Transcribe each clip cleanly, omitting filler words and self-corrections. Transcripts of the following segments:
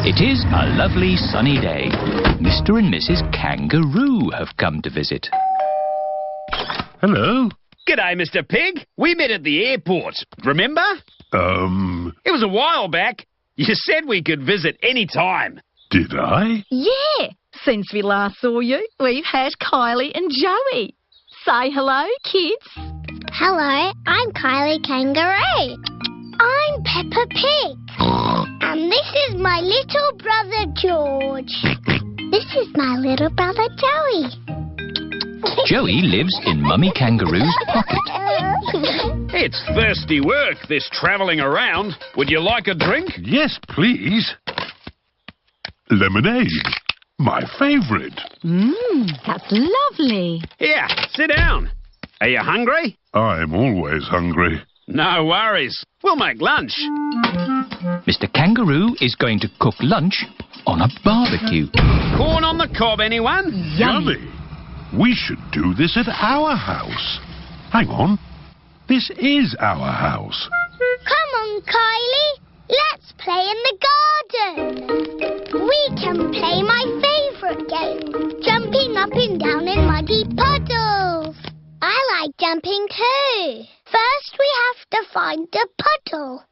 It is a lovely sunny day. Mr. and Mrs. Kangaroo have come to visit. Hello. G'day, Mr. Pig. We met at the airport. Remember? It was a while back. You said we could visit any time. Did I? Yeah. Since we last saw you, we've had Kylie and Joey. Say hello, kids. Hello, I'm Kylie Kangaroo. I'm Peppa Pig. And this is my little brother George. This is my little brother Joey. Joey lives in Mummy Kangaroo's pocket. It's thirsty work, this travelling around. Would you like a drink? Yes, please. Lemonade. My favourite. That's lovely. Here, sit down. Are you hungry? I'm always hungry. No worries. We'll make lunch. Mr. Kangaroo is going to cook lunch on a barbecue. Corn on the cob, anyone? Yummy. We should do this at our house. Hang on. This is our house. Come on, Kylie. Let's play in the garden. We can play my favourite game, jumping up and down in muddy puddles. I like jumping too. First we have to find a puddle.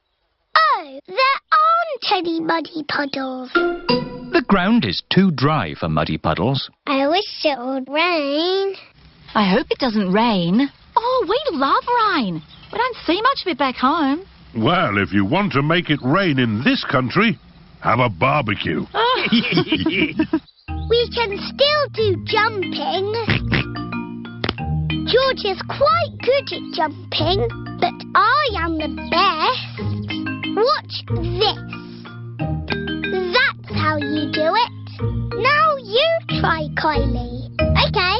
Oh, there aren't any muddy puddles. The ground is too dry for muddy puddles. I wish it would rain. I hope it doesn't rain. Oh, we love rain. We don't see much of it back home. Well, if you want to make it rain in this country, have a barbecue. We can still do jumping. George is quite good at jumping, but I am the best. Watch this. That's how you do it. Now you try, Kylie. Okay.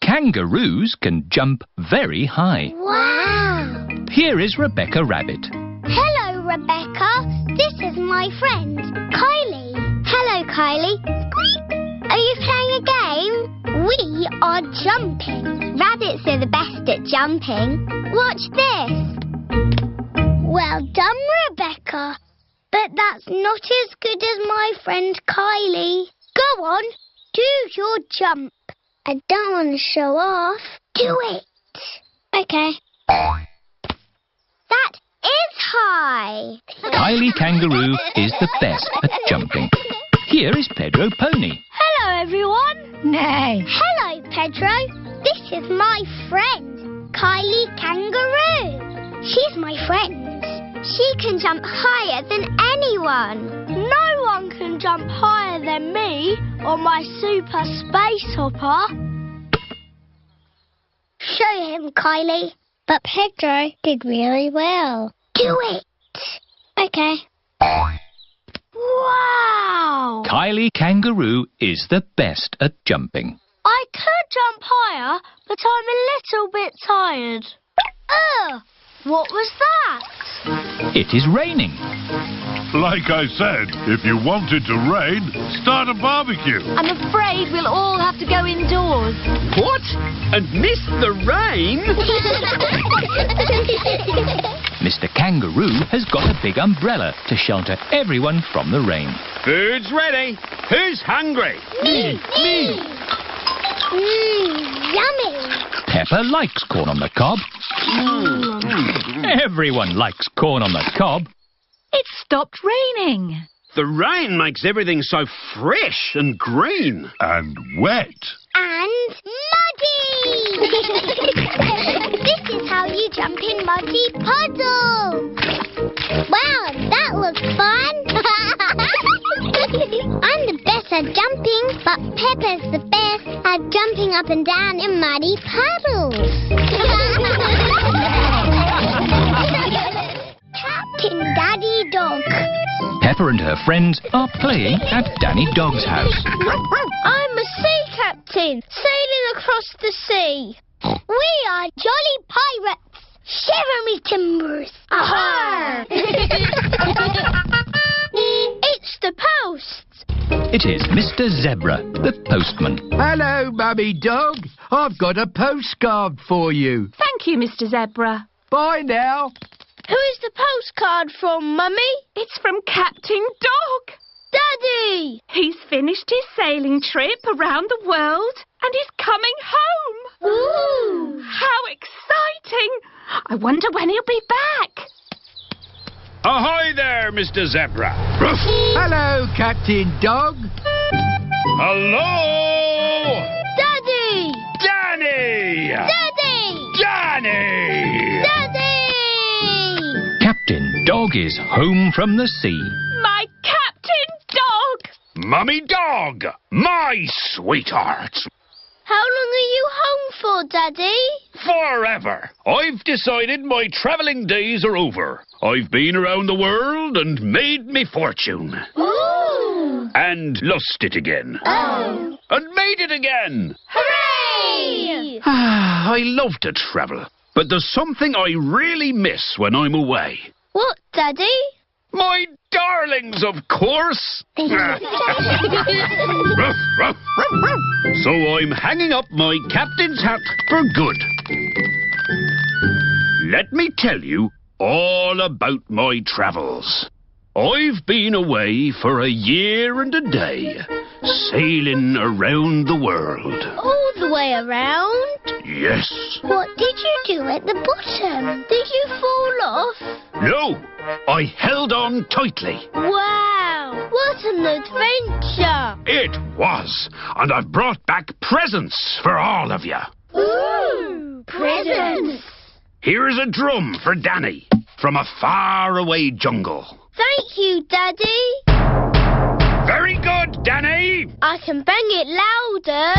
Kangaroos can jump very high. Wow. Here is Rebecca Rabbit. Hello, Rebecca. This is my friend, Kylie. Hello, Kylie. Are you playing a game? We are jumping. Rabbits are the best at jumping. Watch this. Well done, Rebecca. But that's not as good as my friend Kylie. Go on, do your jump. I don't want to show off. Do it. Okay. That is high. Kylie Kangaroo is the best at jumping. Here is Pedro Pony. Hello, everyone. Nay. Hello, Pedro. This is my friend, Kylie Kangaroo. She's my friend. She can jump higher than anyone. No one can jump higher than me or my super space hopper. Show him, Kylie. But Pedro did really well. Do it. Okay. Wow! Kylie Kangaroo is the best at jumping. I could jump higher, but I'm a little bit tired. Ugh! What was that? It is raining. Like I said, if you want it to rain, start a barbecue. I'm afraid we'll all have to go indoors. What? And miss the rain? Mr. Kangaroo has got a big umbrella to shelter everyone from the rain. Food's ready. Who's hungry? Me! Yummy! Peppa likes corn on the cob. Everyone likes corn on the cob. It stopped raining. The rain makes everything so fresh and green. And wet. And muddy! This is how you jump in muddy puddles. Wow, that looks fun. I'm the best at jumping, but Peppa's the best at jumping up and down in muddy puddles. Captain Daddy Dog. Peppa and her friends are playing at Danny Dog's house. I'm a sea captain, sailing across the sea. We are jolly pirates. Shiver me timbers. Aha! It's the post. It is Mr. Zebra, the postman. Hello, Mummy Dog. I've got a postcard for you. Thank you, Mr. Zebra. Bye now. Who is the postcard from, Mummy? It's from Captain Dog. Daddy! He's finished his sailing trip around the world and he's coming home. Ooh! How exciting! I wonder when he'll be back. Ahoy there, Mr. Zebra. Hello, Captain Dog. Hello! Daddy! Danny! Daddy! Danny! Daddy! Captain Dog is home from the sea. My Captain Dog! Mummy Dog, my sweetheart. How long are you home for, Daddy? Forever. I've decided my travelling days are over. I've been around the world and made me fortune. Ooh! And lost it again. Oh! And made it again. Hooray! I love to travel, but there's something I really miss when I'm away. What, Daddy? My darlings, of course. So I'm hanging up my captain's hat for good. Let me tell you all about my travels. I've been away for a year and a day, sailing around the world. All the way around? Yes. What did you do at the bottom? Did you fall off? No, I held on tightly. Wow! What an adventure! It was, and I've brought back presents for all of you. Ooh! Presents! Here's a drum for Danny from a faraway jungle. Thank you, Daddy. Very good, Danny. I can bang it louder.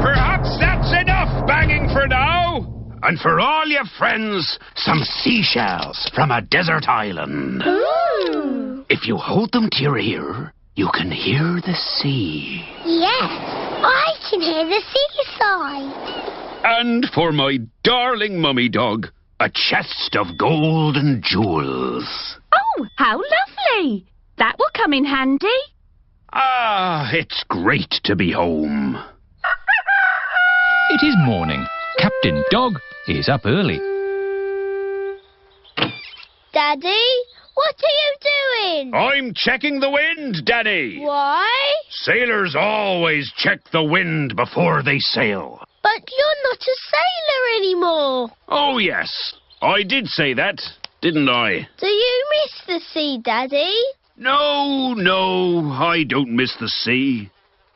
Perhaps that's enough banging for now. And for all your friends, some seashells from a desert island. Ooh! If you hold them to your ear, you can hear the sea. Yes, I can hear the seaside. And for my darling mummy dog, a chest of gold and jewels. Oh, how lovely! That will come in handy. Ah, it's great to be home. It is morning. Captain Dog is up early. Daddy, what are you doing? I'm checking the wind, Danny. Why? Sailors always check the wind before they sail. But you're not a sailor anymore. Oh, yes. I did say that, didn't I? Do you miss the sea, Daddy? No, I don't miss the sea.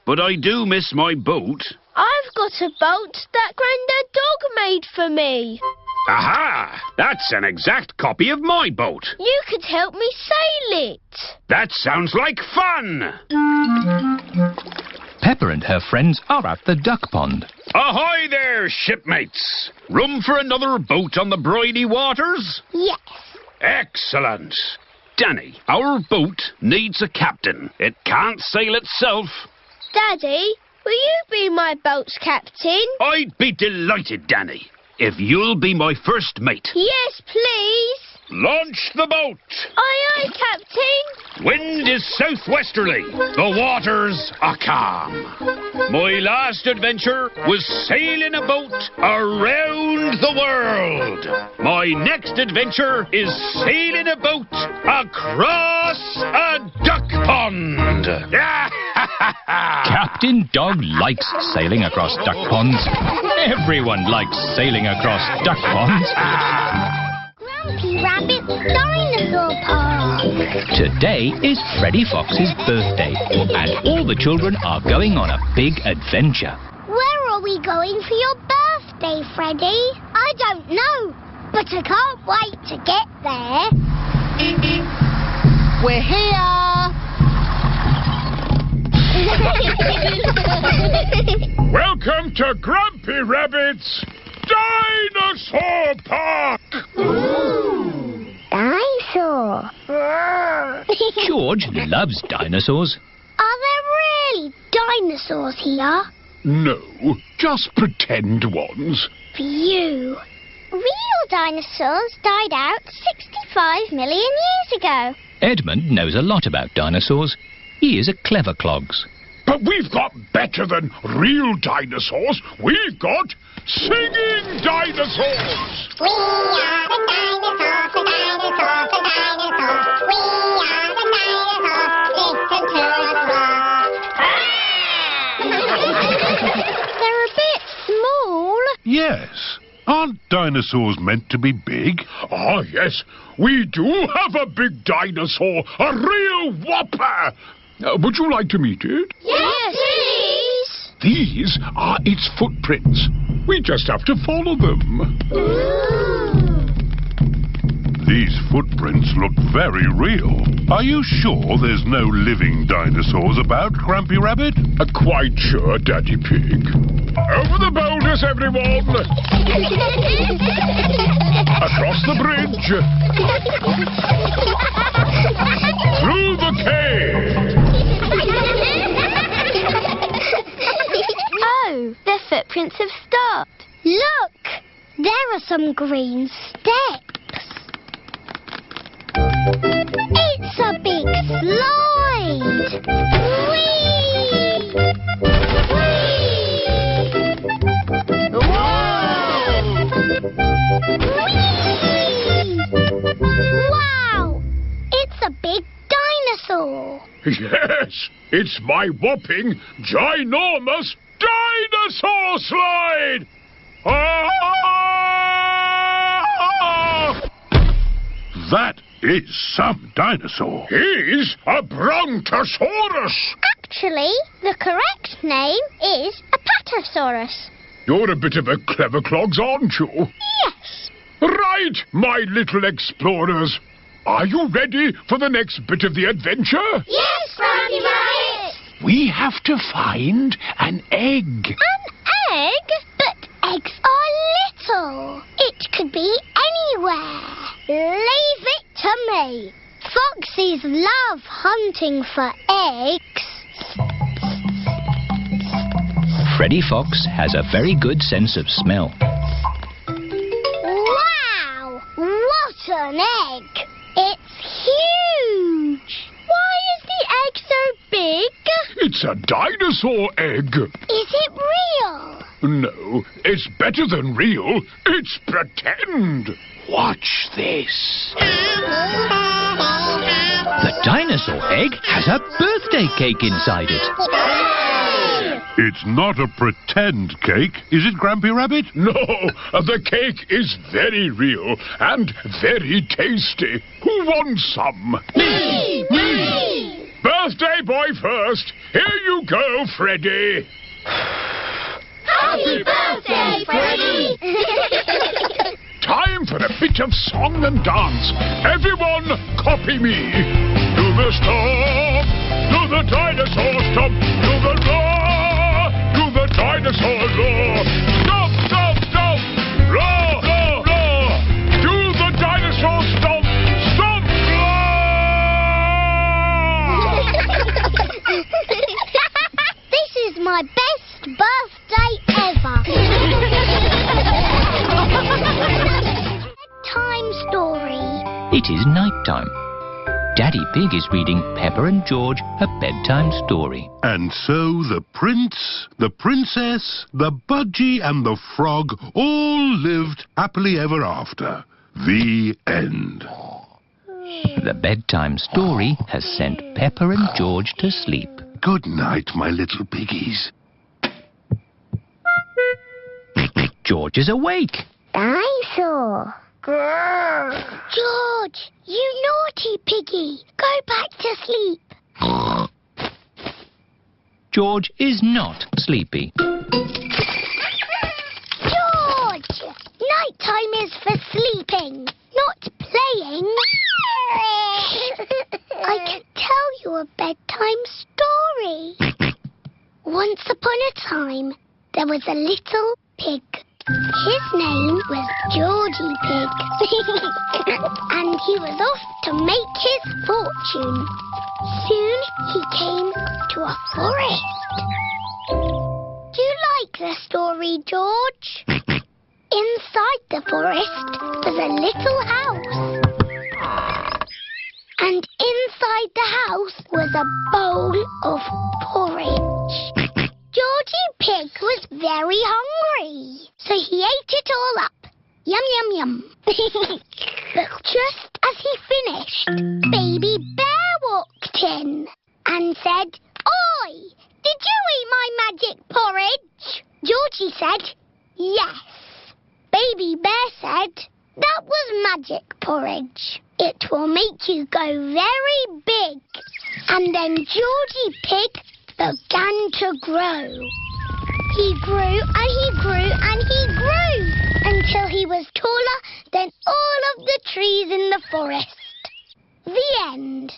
But I do miss my boat. I've got a boat that Grandad Dog made for me. Aha! That's an exact copy of my boat. You could help me sail it. That sounds like fun. Peppa and her friends are at the duck pond. Ahoy there, shipmates. Room for another boat on the briny waters? Yes. Excellent. Danny, our boat needs a captain. It can't sail itself. Daddy, will you be my boat's captain? I'd be delighted, Danny, if you'll be my first mate. Yes, please. Launch the boat. Aye, aye, Captain. Wind is southwesterly. The waters are calm. My last adventure was sailing a boat around the world. My next adventure is sailing a boat across a duck pond. Captain Dog likes sailing across duck ponds. Everyone likes sailing across duck ponds. Grampy Rabbit's Dinosaur Park. Today is Freddy Fox's birthday, and all the children are going on a big adventure. Where are we going for your birthday, Freddy? I don't know, but I can't wait to get there. We're here! Welcome to Grumpy Rabbit's Dinosaur Park! Ooh. Dinosaur. George loves dinosaurs. Are there really dinosaurs here? No, just pretend ones. Phew. Real dinosaurs died out 65 million years ago. Edmund knows a lot about dinosaurs. He is a clever clogs. But we've got better than real dinosaurs. We've got singing dinosaurs. We are the dinosaurs, the dinosaurs, the dinosaurs. We are the dinosaurs, listen to us roar. They're a bit small. Yes. Aren't dinosaurs meant to be big? Ah, yes, we do have a big dinosaur, a real whopper. Would you like to meet it? Yes, please. These are its footprints. We just have to follow them. These footprints look very real. Are you sure there's no living dinosaurs about, Grampy Rabbit? Quite sure, Daddy Pig. Over the boulders, everyone! Across the bridge! Through the cave! Oh, their footprints have stopped. Look, there are some green steps. It's a big slide. Whee! Whee! Wow! It's a big dinosaur. Yes, it's my whopping, ginormous dinosaur slide! That is some dinosaur. He's a brontosaurus! Actually, the correct name is a patasaurus. You're a bit of a clever clogs, aren't you? Yes. Right, my little explorers. Are you ready for the next bit of the adventure? Yes, Granny Rabbit. We have to find an egg. An egg? But eggs are little. It could be anywhere. Leave it to me. Foxes love hunting for eggs. Freddy Fox has a very good sense of smell. Wow! What an egg! It's huge! Why is the egg so big? It's a dinosaur egg. Is it real? No, it's better than real. It's pretend. Watch this. The dinosaur egg has a birthday cake inside it. It's not a pretend cake, is it, Grampy Rabbit? No, the cake is very real and very tasty. Who wants some? Me! Me! Birthday boy first. Here you go, Freddy. Happy birthday, Freddy! Time for a bit of song and dance. Everyone, copy me. Do the stomp, do the dinosaur stomp, do the roar, do the dinosaur roar. Stomp, stomp, stomp, roar, roar, roar. Do the dinosaur stomp, stomp, roar. This is my best birthday ever. Bedtime story. It is night time. Daddy Pig is reading Peppa and George a bedtime story. And so the prince, the princess, the budgie and the frog all lived happily ever after. The end. The bedtime story has sent Peppa and George to sleep. Good night, my little piggies. George is awake. Dinosaur. George, you naughty piggy. Go back to sleep. George is not sleepy. George, nighttime is for sleeping, not playing. I can tell you a bedtime story. Once upon a time, there was a little pig. His name was Georgie Pig. And he was off to make his fortune. Soon he came to a forest. Do you like the story, George? Inside the forest was a little house. And inside inside the house was a bowl of porridge. Georgie Pig was very hungry, so he ate it all up. Yum, yum, yum. But just as he finished, Baby Bear walked in and said, "Oi, did you eat my magic porridge?" Georgie said, "Yes." Baby Bear said, "That was magic porridge. It will make you go very big." And then Georgie Pig began to grow. He grew and he grew and he grew until he was taller than all of the trees in the forest. The end.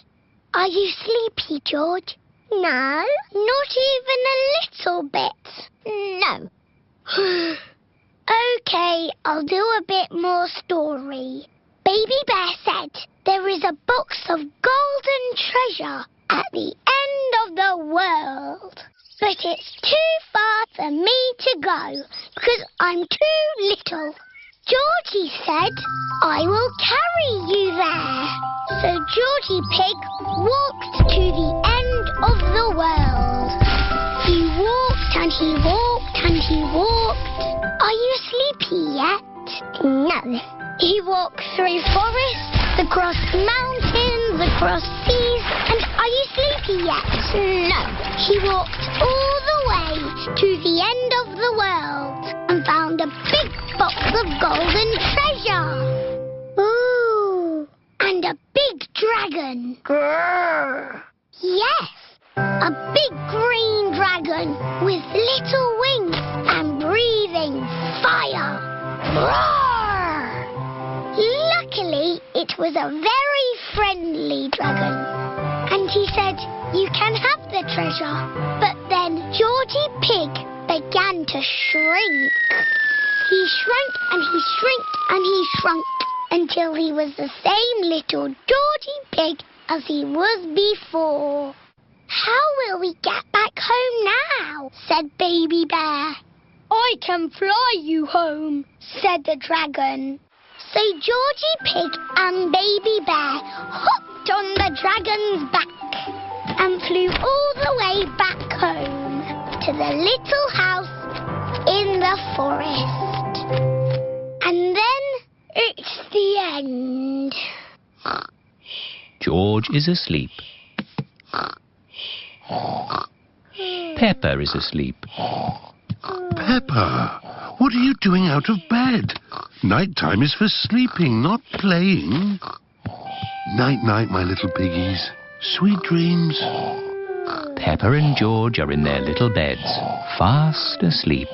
Are you sleepy, George? No, not even a little bit. No. OK, I'll do a bit more story. Baby Bear said there is a box of golden treasure at the end of the world. But it's too far for me to go because I'm too little. Georgie said, "I will carry you there." So Georgie Pig walked to the end of the world. He walked and he walked and he walked. Are you sleepy yet? No. He walked through forests, across mountains, across seas, and are you sleepy yet? No. He walked all the way to the end of the world and found a big box of golden treasure. Ooh, and a big dragon. Grrr. Yes, a big green dragon with little wings and breathing fire. Roar! Luckily, it was a very friendly dragon. And he said, "You can have the treasure." But then Georgie Pig began to shrink. He shrank and he shrinked and he shrunk until he was the same little Georgie Pig as he was before. "How will we get back home now?" said Baby Bear. "I can fly you home," said the dragon. So Georgie Pig and Baby Bear hopped on the dragon's back and flew all the way back home to the little house in the forest. And then it's the end. George is asleep. Peppa is asleep. Peppa, what are you doing out of bed? Night-time is for sleeping, not playing. Night-night, my little piggies. Sweet dreams. Peppa and George are in their little beds, fast asleep.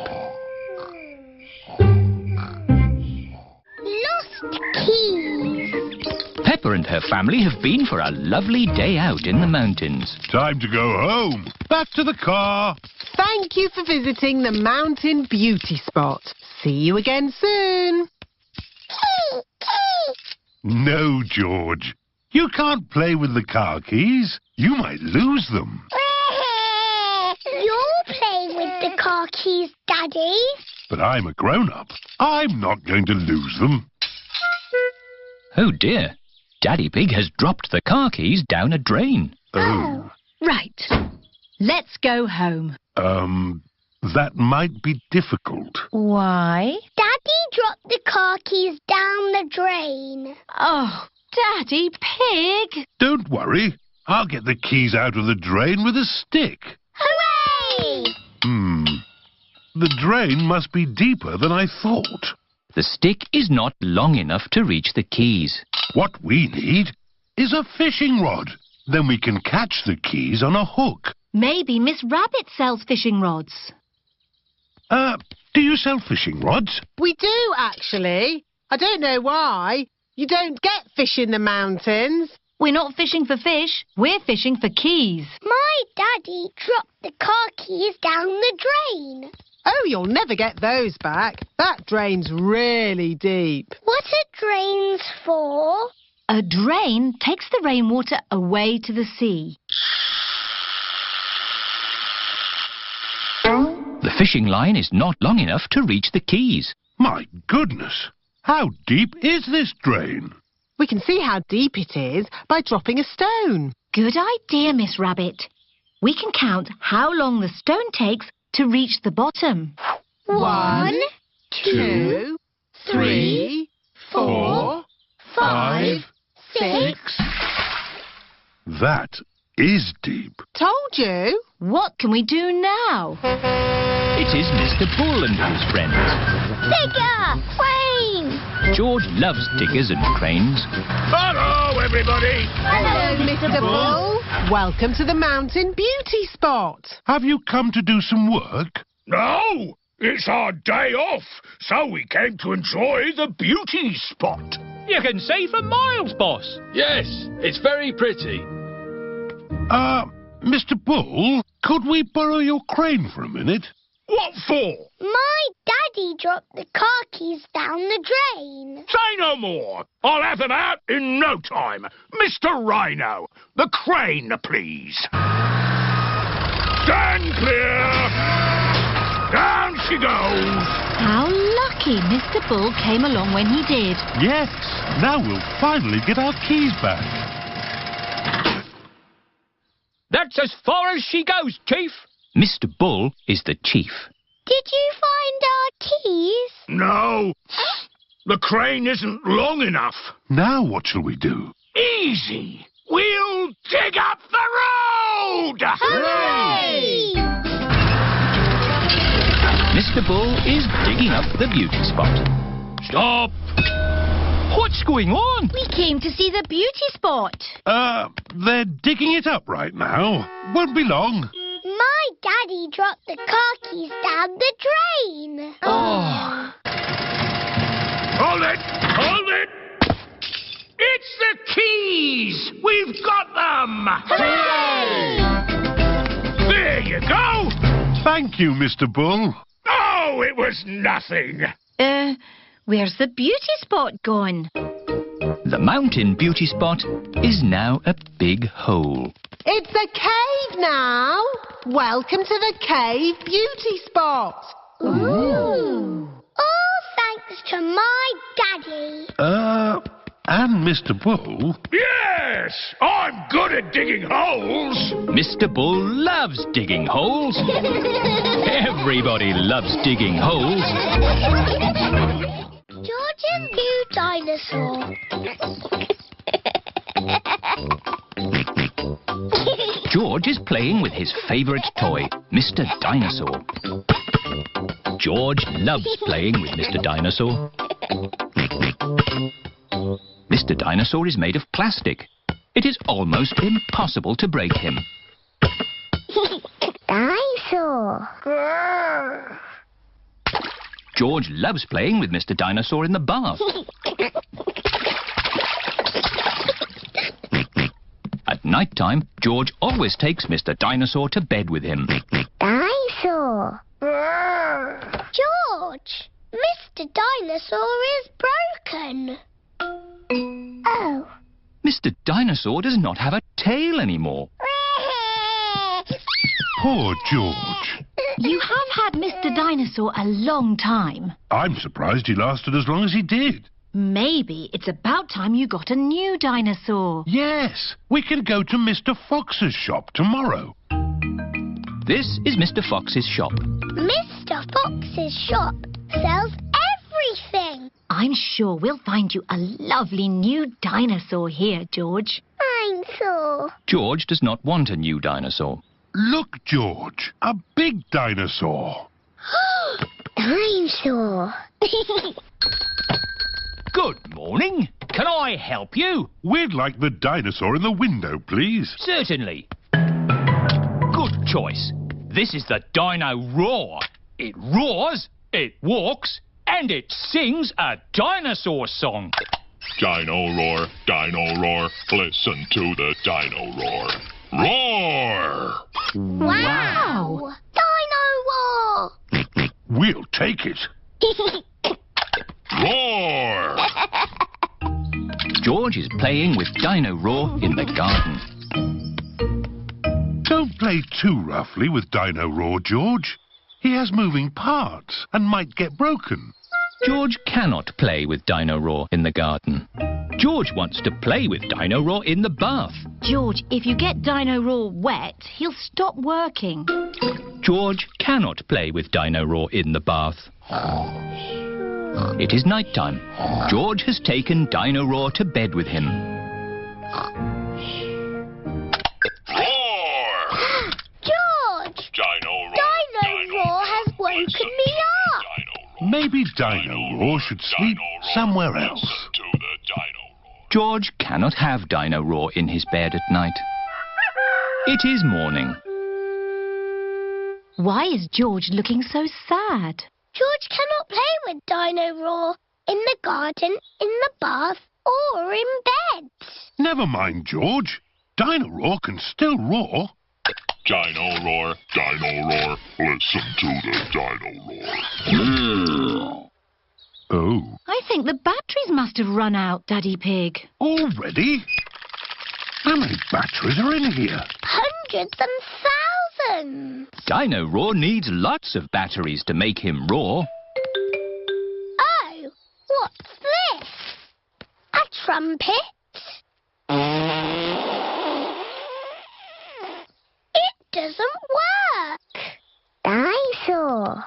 Lost keys. Peppa and her family have been for a lovely day out in the mountains. Time to go home. Back to the car. Thank you for visiting the Mountain Beauty Spot. See you again soon. No, George. You can't play with the car keys. You might lose them. You'll play with the car keys, Daddy. But I'm a grown-up. I'm not going to lose them. Oh dear, Daddy Pig has dropped the car keys down a drain. Oh. Right. Let's go home. That might be difficult. Why? Daddy dropped the car keys down the drain. Oh, Daddy Pig. Don't worry. I'll get the keys out of the drain with a stick. Hooray! The drain must be deeper than I thought. The stick is not long enough to reach the keys. What we need is a fishing rod. Then we can catch the keys on a hook. Maybe Miss Rabbit sells fishing rods. Do you sell fishing rods? We do, actually. I don't know why. You don't get fish in the mountains. We're not fishing for fish. We're fishing for keys. My Daddy dropped the car keys down the drain. Oh, you'll never get those back. That drain's really deep. What are drains for? A drain takes the rainwater away to the sea. The fishing line is not long enough to reach the keys. My goodness! How deep is this drain? We can see how deep it is by dropping a stone. Good idea, Miss Rabbit. We can count how long the stone takes to reach the bottom. 1, 2, 3, 4, 5, 6. That is deep. Told you. What can we do now? It is Mr. Bull and his friends. Digger! Crane! George loves diggers and cranes. Hello, everybody. Hello, Mr. Bull. Welcome to the mountain beauty spot. Have you come to do some work? No, it's our day off, so we came to enjoy the beauty spot. You can see for miles, boss. Yes, it's very pretty. Mr. Bull, could we borrow your crane for a minute? What for? My daddy dropped the car keys down the drain. Say no more. I'll have them out in no time. Mr. Rhino, the crane, please. Stand clear. Down she goes. How lucky Mr. Bull came along when he did. Yes. Now we'll finally get our keys back. That's as far as she goes, Chief. Mr. Bull is the chief. Did you find our keys? No. The crane isn't long enough. Now what shall we do? Easy. We'll dig up the road. Hooray! Mr. Bull is digging up the beauty spot. Stop! What's going on? We came to see the beauty spot. They're digging it up right now. Won't be long. My daddy dropped the car keys down the drain. Oh. Hold it! Hold it! It's the keys! We've got them! Hooray! There you go! Thank you, Mr. Bull. Oh, it was nothing. Where's the beauty spot gone? The mountain beauty spot is now a big hole. It's a cave now. Welcome to the cave beauty spot. Ooh. All thanks to my daddy. And Mr. Bull. Yes! I'm good at digging holes. Mr. Bull loves digging holes. Everybody loves digging holes. George's new dinosaur. George is playing with his favourite toy, Mr. Dinosaur. George loves playing with Mr. Dinosaur. Mr. Dinosaur is made of plastic. It is almost impossible to break him. Dinosaur. George loves playing with Mr. Dinosaur in the bath. At night time, George always takes Mr. Dinosaur to bed with him. Dinosaur. George, Mr. Dinosaur is broken. Oh. Mr. Dinosaur does not have a tail anymore. Poor George. You have had Mr. Dinosaur a long time. I'm surprised he lasted as long as he did. Maybe it's about time you got a new dinosaur. Yes, we can go to Mr. Fox's shop tomorrow. This is Mr. Fox's shop. Mr. Fox's shop sells everything. I'm sure we'll find you a lovely new dinosaur here, George. Dinosaur. George does not want a new dinosaur. Look, George, a big dinosaur. Dinosaur. Good morning. Can I help you? We'd like the dinosaur in the window, please. Certainly. Good choice. This is the Dino Roar. It roars, it walks, and it sings a dinosaur song. Dino roar, listen to the dino roar. Roar! Wow! Dino Roar! We'll take it. Roar! George is playing with Dino Roar in the garden. Don't play too roughly with Dino Roar, George. He has moving parts and might get broken. George cannot play with Dino Roar in the garden. George wants to play with Dino Roar in the bath. George, if you get Dino Roar wet, he'll stop working. George cannot play with Dino Roar in the bath. It is night time. George has taken Dino Roar to bed with him. Roar! George! Dino Roar! Dino Roar has woken me up. Maybe Dino Roar should sleep somewhere else. Listen to the Dino Roar. George cannot have Dino Roar in his bed at night. It is morning. Why is George looking so sad? George cannot play with Dino Roar in the garden, in the bath, or in bed. Never mind, George. Dino Roar can still roar. Dino Roar! Dino Roar! Listen to the Dino Roar. Oh, I think the batteries must have run out, Daddy Pig. already? How many batteries are in here? Hundreds and thousands. Dino Roar needs lots of batteries to make him roar. Oh, what's this? A trumpet? It doesn't work. Dinosaur.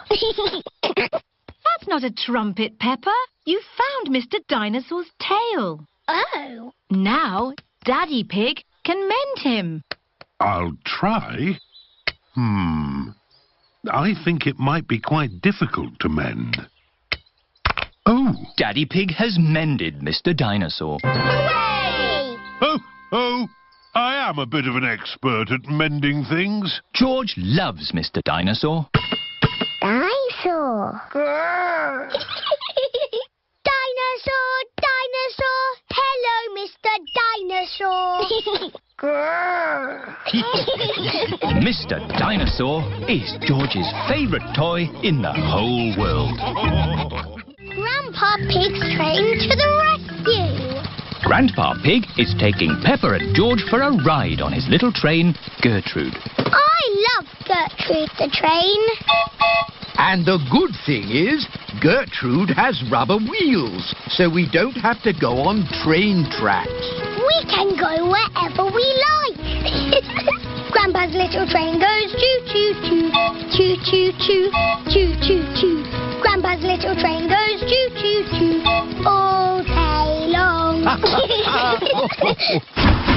That's not a trumpet, Peppa. You found Mr. Dinosaur's tail. Oh. Now, Daddy Pig can mend him. I'll try. I think it might be quite difficult to mend. Oh, Daddy Pig has mended Mr. Dinosaur. Hooray! oh, I am a bit of an expert at mending things. George loves Mr. Dinosaur. Dinosaur. Dinosaur, dinosaur. Hello, Mr. Dinosaur. Mr. Dinosaur is George's favourite toy in the whole world. Grandpa Pig's train to the rescue. Grandpa Pig is taking Peppa and George for a ride on his little train, Gertrude. I love Gertrude the train. And the good thing is, Gertrude has rubber wheels, so we don't have to go on train tracks. We can go wherever we like. Grandpa's little train goes choo-choo-choo, choo-choo-choo, choo-choo-choo. Grandpa's little train goes choo-choo-choo all day long.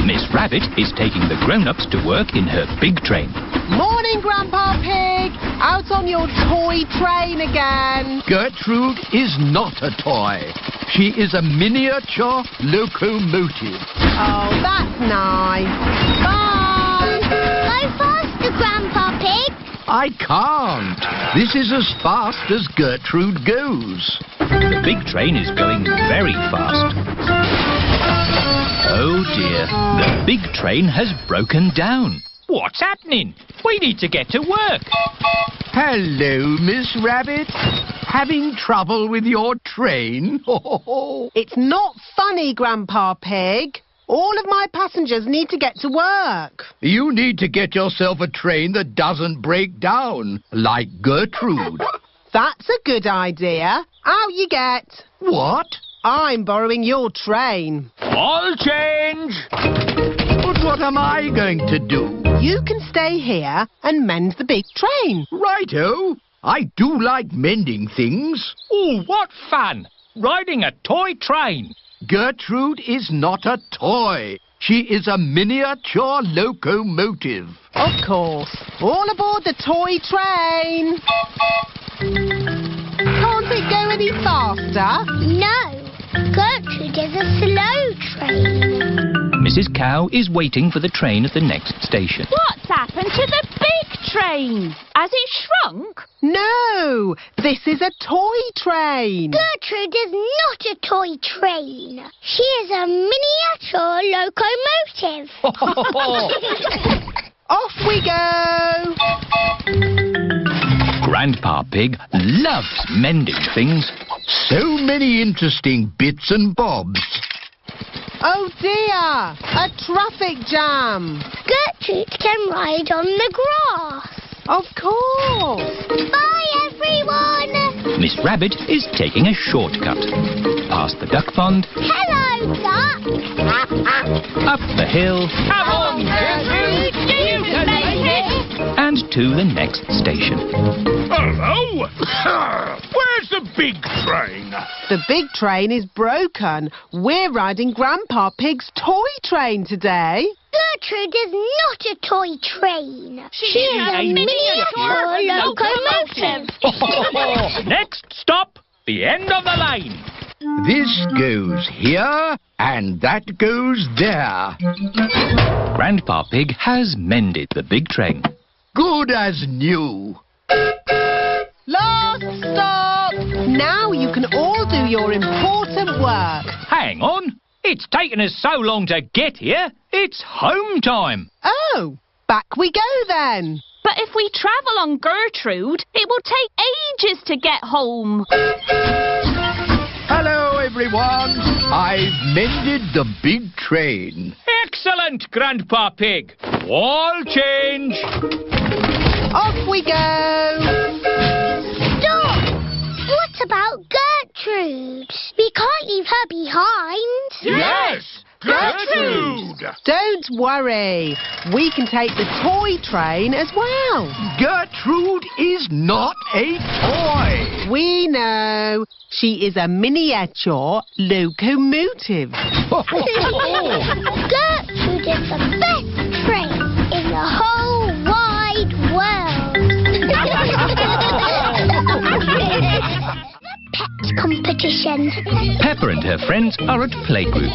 Miss Rabbit is taking the grown-ups to work in her big train. Morning, Grandpa Pig. Out on your toy train again. Gertrude is not a toy. She is a miniature locomotive. Oh, that's nice. Bye. Go faster, Grandpa Pig. I can't. This is as fast as Gertrude goes. The big train is going very fast. Oh dear, the big train has broken down. What's happening? We need to get to work. Hello, Miss Rabbit. Having trouble with your train? It's not funny, Grandpa Pig. All of my passengers need to get to work. You need to get yourself a train that doesn't break down, like Gertrude. That's a good idea. Out you get. What? I'm borrowing your train. All change. But what am I going to do? You can stay here and mend the big train. Righto. I do like mending things. Oh, what fun! Riding a toy train. Gertrude is not a toy. She is a miniature locomotive. Of course. All aboard the toy train. Can't it go any faster? No, Gertrude is a slow train. Mrs. Cow is waiting for the train at the next station. What's happened to the big train? Has it shrunk? No, this is a toy train. Gertrude is not a toy train. She is a miniature locomotive. Off we go. Grandpa Pig loves mending things. So many interesting bits and bobs. Oh dear, a traffic jam. Gertrude can ride on the grass. Of course. Bye, everyone. Miss Rabbit is taking a shortcut. Past the duck pond. Hello, duck. Up the hill. Come on, Gertrude, you can make it. And to the next station. Hello? Where's the big train? The big train is broken. We're riding Grandpa Pig's toy train today. Gertrude is not a toy train. She's a miniature locomotive. Next stop, the end of the lane. This goes here, and that goes there. Grandpa Pig has mended the big train. Good as new. Last stop! Now you can all do your important work. Hang on. It's taken us so long to get here. It's home time. Oh, back we go then. But if we travel on Gertrude, it will take ages to get home. Hello, everyone. I've mended the big train. Excellent, Grandpa Pig. All change. Off we go. Stop! What about Gertrude? We can't leave her behind. Yes! Gertrude! Don't worry. We can take the toy train as well. Gertrude is not a toy. We know. She is a miniature locomotive. Gertrude is the best train in the whole wide world. Pet competition. Peppa and her friends are at playgroup.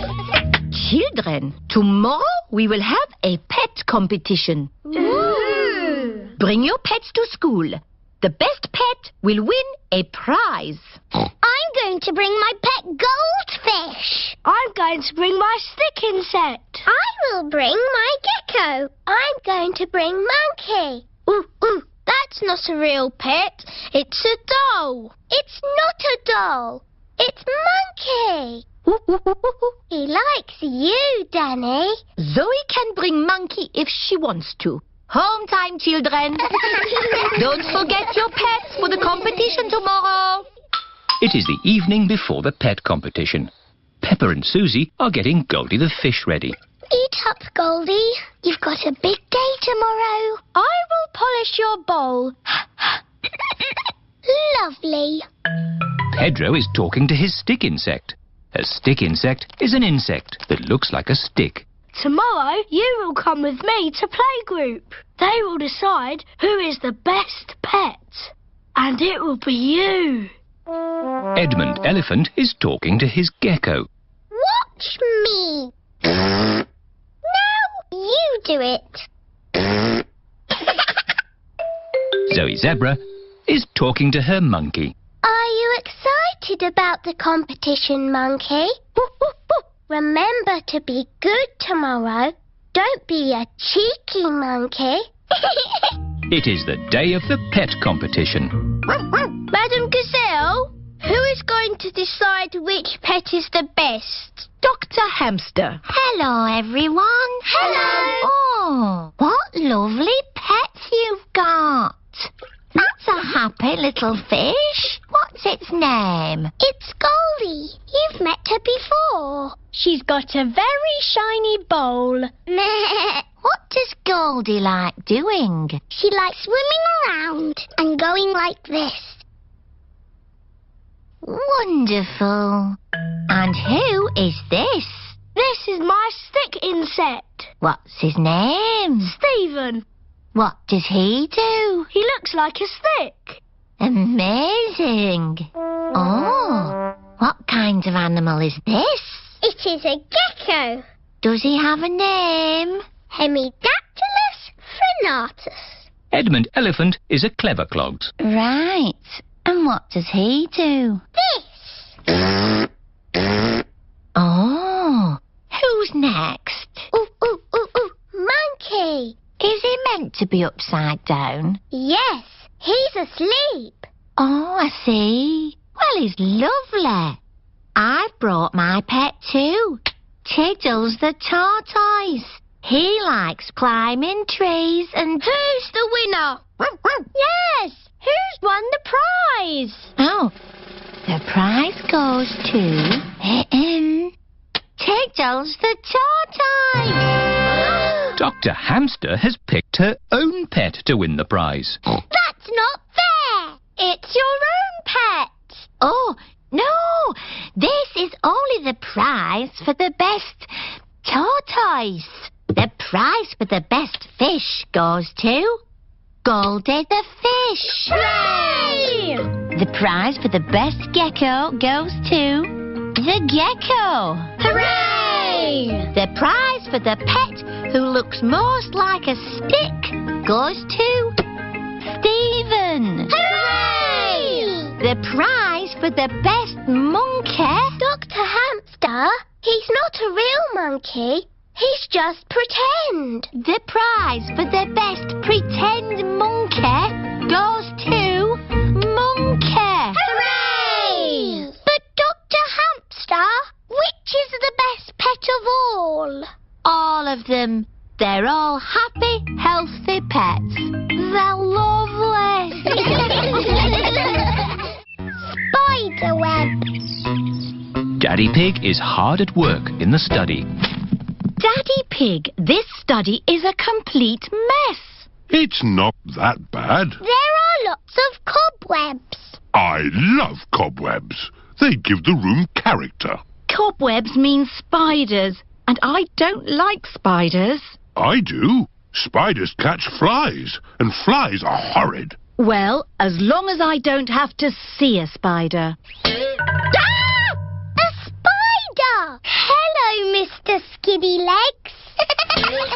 Children, tomorrow we will have a pet competition. Ooh. Bring your pets to school. The best pet will win a prize. I'm going to bring my pet goldfish. I'm going to bring my stick insect. I will bring my gecko. I'm going to bring monkey. Ooh, that's not a real pet. It's a doll. It's not a doll. It's monkey. He likes you, Danny. Zoe can bring Monkey if she wants to. Home time, children. Don't forget your pets for the competition tomorrow. It is the evening before the pet competition. Peppa and Susie are getting Goldie the fish ready. Eat up, Goldie. You've got a big day tomorrow. I will polish your bowl. Lovely. Pedro is talking to his stick insect. A stick insect is an insect that looks like a stick. Tomorrow you will come with me to playgroup. They will decide who is the best pet. And it will be you. Edmund Elephant is talking to his gecko. Watch me. Now you do it. Zoe Zebra is talking to her monkey. Are you excited about the competition, Monkey? Remember to be good tomorrow. Don't be a cheeky monkey. It is the day of the pet competition. Madam Gazelle, who is going to decide which pet is the best? Dr. Hamster. Hello, everyone. Hello. Oh, what lovely pets you've got. That's a happy little fish. What's its name? It's Goldie. You've met her before. She's got a very shiny bowl. What does Goldie like doing? She likes swimming around and going like this. Wonderful. And who is this? This is my stick insect. What's his name? Stephen. What does he do? He looks like a stick. Amazing. Oh, what kind of animal is this? It is a gecko. Does he have a name? Hemidactylus frenatus. Edmund Elephant is a clever clogs. Right. And what does he do? This. Oh, who's next? Ooh, monkey. Is he meant to be upside down? Yes, he's asleep. Oh, I see. Well, he's lovely. I've brought my pet too. Tiddles the tortoise. He likes climbing trees and... Who's the winner? Yes, Who's won the prize? Oh, the prize goes to... Tiddles the tortoise! Dr. Hamster has picked her own pet to win the prize. That's not fair. It's your own pet. Oh, no! This is only the prize for the best tortoise. The prize for the best fish goes to Goldie the fish. Hooray! The prize for the best gecko goes to the gecko. Hooray! The prize for the pet who looks most like a stick goes to Stephen. Hooray! The prize for the best monkey... Dr. Hamster, he's not a real monkey. He's just pretend. The prize for the best pretend monkey goes to Monkey. Hooray! But Dr. Hamster, which is the best pet of all? All of them. They're all happy, healthy pets. They're lovely. Spiderweb. Daddy Pig is hard at work in the study. Daddy Pig, this study is a complete mess. It's not that bad. There are lots of cobwebs. I love cobwebs. They give the room character. Cobwebs mean spiders, and I don't like spiders. I do. Spiders catch flies, and flies are horrid. Well, as long as I don't have to see a spider. Ah! A spider! Hello, Mr. Skinny Legs.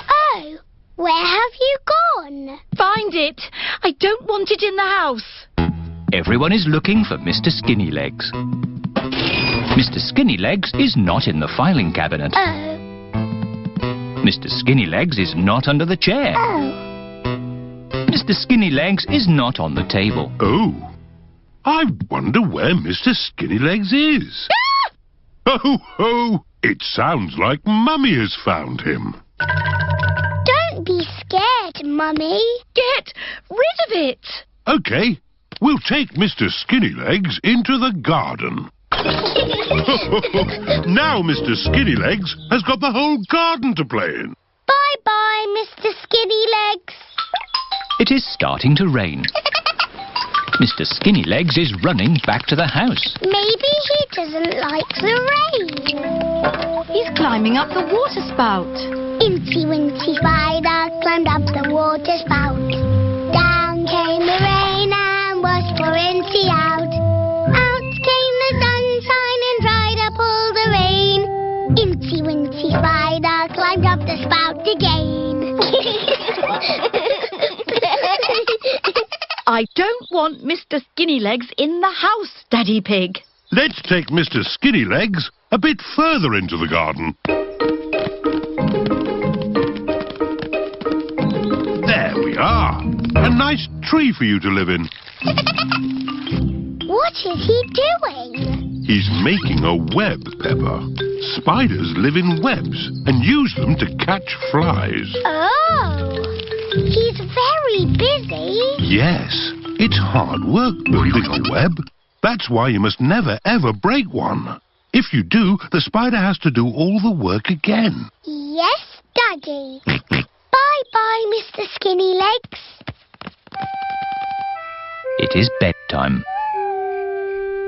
Oh, where have you gone? Find it. I don't want it in the house. Everyone is looking for Mr. Skinnylegs. Mr. Skinnylegs is not in the filing cabinet. Oh. Mr. Skinnylegs is not under the chair. Oh. Mr. Skinnylegs is not on the table. Oh, I wonder where Mr. Skinnylegs is. Oh, ho! It sounds like Mummy has found him. Don't be scared, Mummy. Get rid of it. OK, we'll take Mr. Skinnylegs into the garden. Now Mr. Skinnylegs has got the whole garden to play in. Bye-bye, Mr. Skinny Legs. It is starting to rain. Mr. Skinnylegs is running back to the house. Maybe he doesn't like the rain. He's climbing up the water spout. Incy Wincy Spider climbed up the water spout. Down came the rain and washed poor Incy out. Out came the sunshine and dried up all the rain. Incy Wincy Spider climbed up the spout again. I don't want Mr. Skinnylegs in the house, Daddy Pig. Let's take Mr. Skinnylegs a bit further into the garden. There we are. A nice tree for you to live in. What is he doing? He's making a web, Peppa. Spiders live in webs and use them to catch flies. Oh, he's very busy. Yes, it's hard work building a web. That's why you must never, ever break one. If you do, the spider has to do all the work again. Yes, Daddy. Bye-bye, Mr. Skinnylegs. It is bedtime.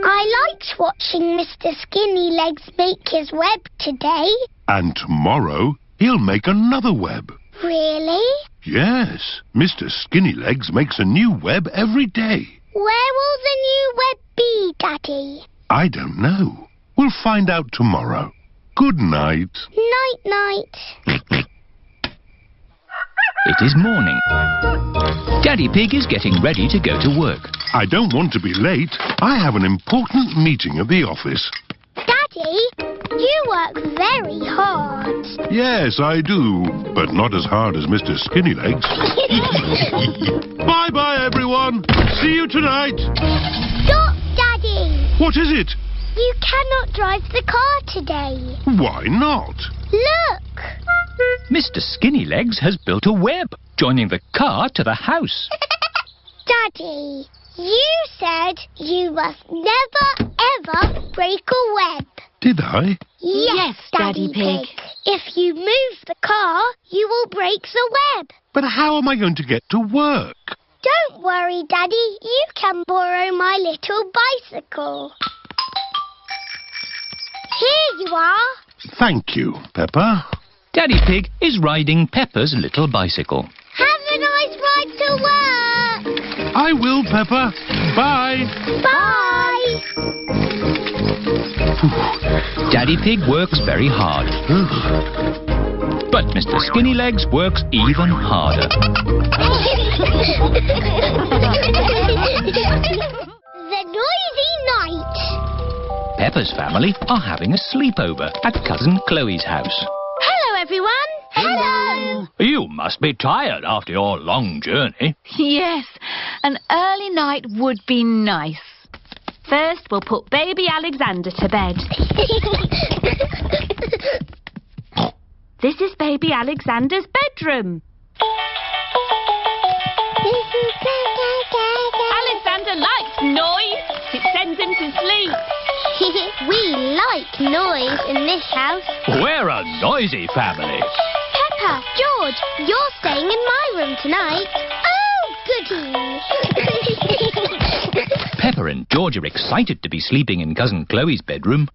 I liked watching Mr. Skinnylegs make his web today. And tomorrow, he'll make another web. Really? Yes, Mr. Skinnylegs makes a new web every day. Where will the new web be, Daddy? I don't know. We'll find out tomorrow. Good night. Night-night. It is morning. Daddy Pig is getting ready to go to work. I don't want to be late. I have an important meeting at the office. Daddy, you work very hard. Yes, I do, but not as hard as Mr. Skinnylegs. Bye-bye, everyone. See you tonight. Stop, Daddy. What is it? You cannot drive the car today. Why not? Look. Mr. Skinnylegs has built a web, joining the car to the house. Daddy, You said you must never, ever break a web. Did I? Yes, Daddy Pig. If you move the car, you will break the web. But how am I going to get to work? Don't worry, Daddy. You can borrow my little bicycle. Here you are. Thank you, Peppa. Daddy Pig is riding Peppa's little bicycle. Have a nice ride to work. I will, Peppa. Bye. Bye. Daddy Pig works very hard. But Mr. Skinnylegs works even harder. The noisy night. Peppa's family are having a sleepover at Cousin Chloe's house. Hello, everyone. Hello. You must be tired after your long journey. Yes, an early night would be nice. First, we'll put baby Alexander to bed. This is baby Alexander's bedroom. Alexander likes noise. It sends him to sleep. We like noise in this house. We're a noisy family. Peppa, George, you're staying in my room tonight. Oh, goody. Peppa and George are excited to be sleeping in Cousin Chloe's bedroom.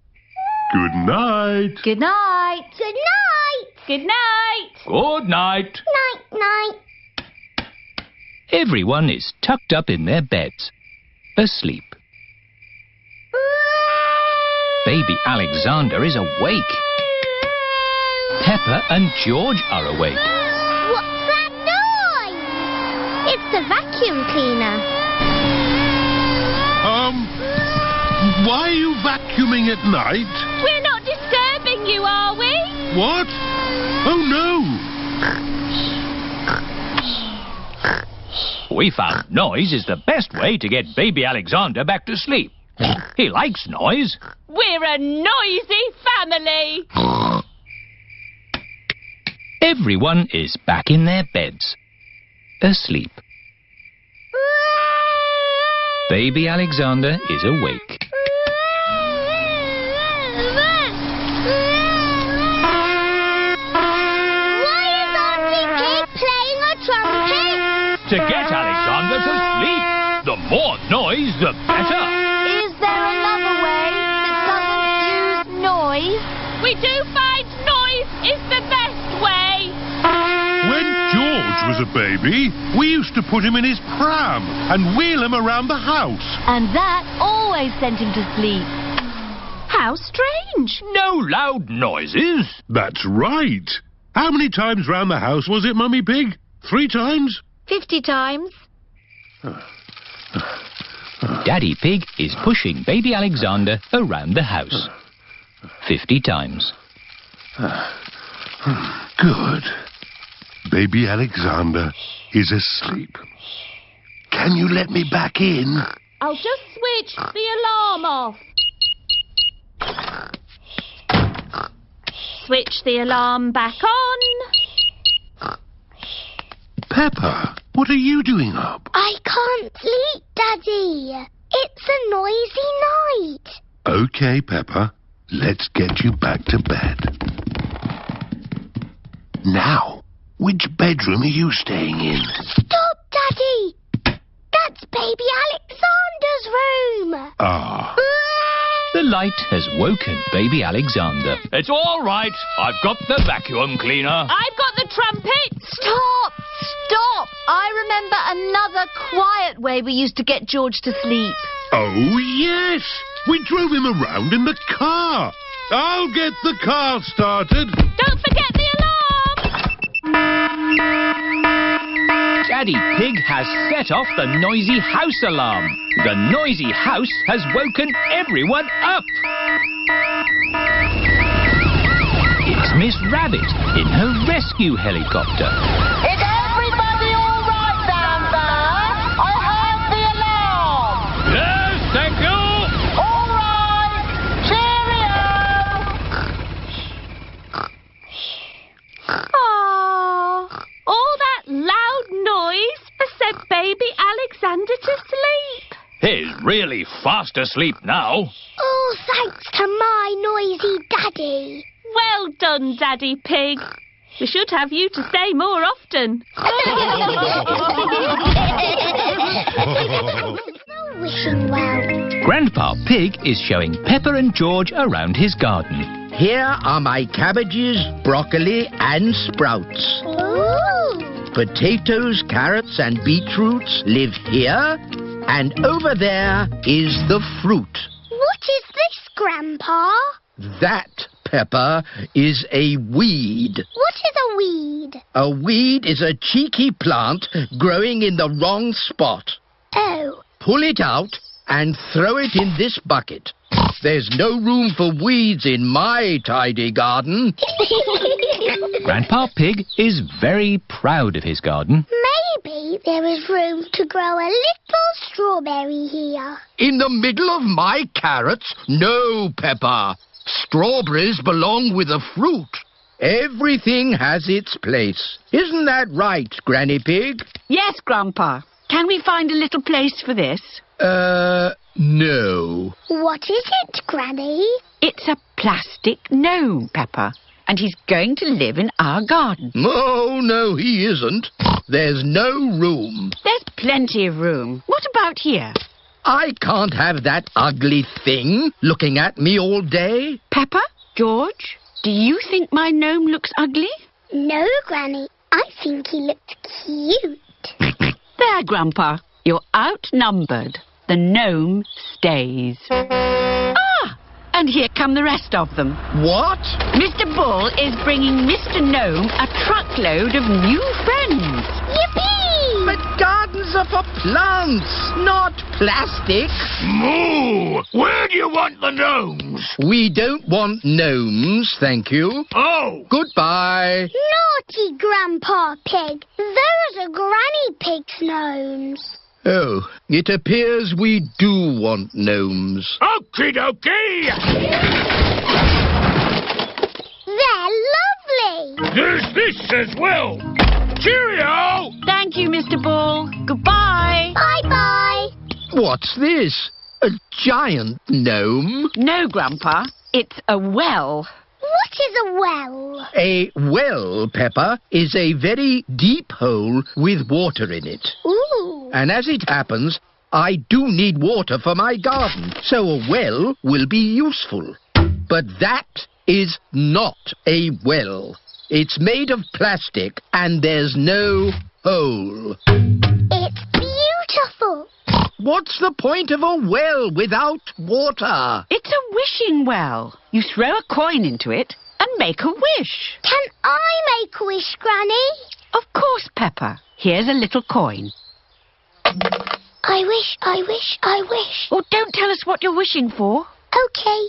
Good night. Good night. Good night. Good night. Good night. Night, night. Everyone is tucked up in their beds, asleep. Baby Alexander is awake. Peppa and George are awake. What's that noise? It's the vacuum cleaner. Why are you vacuuming at night? We're not disturbing you, are we? What? Oh, no. We found noise is the best way to get baby Alexander back to sleep. He likes noise. We're a noisy family. Everyone is back in their beds, asleep. Baby Alexander is awake. Why is Auntie Pig playing a trumpet? To get Alexander to sleep. The more noise, the better. Is there another way that doesn't use noise? We do find noise is the best way. When George was a baby, we used to put him in his pram and wheel him around the house. And that always sent him to sleep. How strange. No loud noises. That's right. How many times round the house was it, Mummy Pig? 3 times? 50 times. Daddy Pig is pushing baby Alexander around the house. 50 times. Good. Baby Alexander is asleep. Can you let me back in? I'll just switch the alarm off. Switch the alarm back on. Peppa, what are you doing up? I can't sleep, Daddy. It's a noisy night. OK, Peppa. Let's get you back to bed. Now, which bedroom are you staying in? Stop, Daddy. That's baby Alexander's room. Ah. The light has woken baby Alexander. It's all right. I've got the vacuum cleaner. I've got the trumpet. Stop! Stop! I remember another quiet way we used to get George to sleep. Oh, yes. We drove him around in the car. I'll get the car started. Don't forget the alarm. Daddy Pig has set off the noisy house alarm. The noisy house has woken everyone up. It's Miss Rabbit in her rescue helicopter. Is everybody all right down there? I heard the alarm. Yes, thank you. All right. Cheerio. Aww. All that loud noise has sent baby Alexander to sleep. really fast asleep now. All thanks to my noisy daddy. Well done, Daddy Pig. We should have you to stay more often. Wishing well. Grandpa Pig is showing Peppa and George around his garden. Here are my cabbages, broccoli and sprouts. Ooh. Potatoes, carrots and beetroots live here. And over there is the fruit. What is this, Grandpa? That, Peppa, is a weed. What is a weed? A weed is a cheeky plant growing in the wrong spot. Oh. Pull it out and throw it in this bucket. There's no room for weeds in my tidy garden. Grandpa Pig is very proud of his garden. Maybe there is room to grow a little strawberry here. In the middle of my carrots? No, Peppa. Strawberries belong with the fruit. Everything has its place. Isn't that right, Granny Pig? Yes, Grandpa. Can we find a little place for this? No. What is it, Granny? It's a plastic gnome, Peppa. And he's going to live in our garden. Oh, no, he isn't. There's no room. There's plenty of room. What about here? I can't have that ugly thing looking at me all day. Peppa, George, do you think my gnome looks ugly? No, Granny. I think he looks cute. There, Grandpa. You're outnumbered. The gnome stays. Ah! And here come the rest of them. What? Mr. Bull is bringing Mr. Gnome a truckload of new friends. Yippee! But gardens are for plants, not plastic. Moo! Where do you want the gnomes? We don't want gnomes, thank you. Oh! Goodbye. Naughty Grandpa Pig. Those are Granny Pig's gnomes. Oh, it appears we do want gnomes. Okie dokie! They're lovely. There's this as well. Cheerio! Thank you, Mr. Bull. Goodbye. Bye-bye. What's this? A giant gnome? No, Grandpa. It's a well. What is a well? A well, Peppa, is a very deep hole with water in it. Ooh. And as it happens, I do need water for my garden, so a well will be useful. But that is not a well. It's made of plastic and there's no hole. It's beautiful. What's the point of a well without water? It's a wishing well. You throw a coin into it and make a wish. Can I make a wish, Granny? Of course, Peppa. Here's a little coin. I wish, I wish, I wish. Oh, don't tell us what you're wishing for. Okay.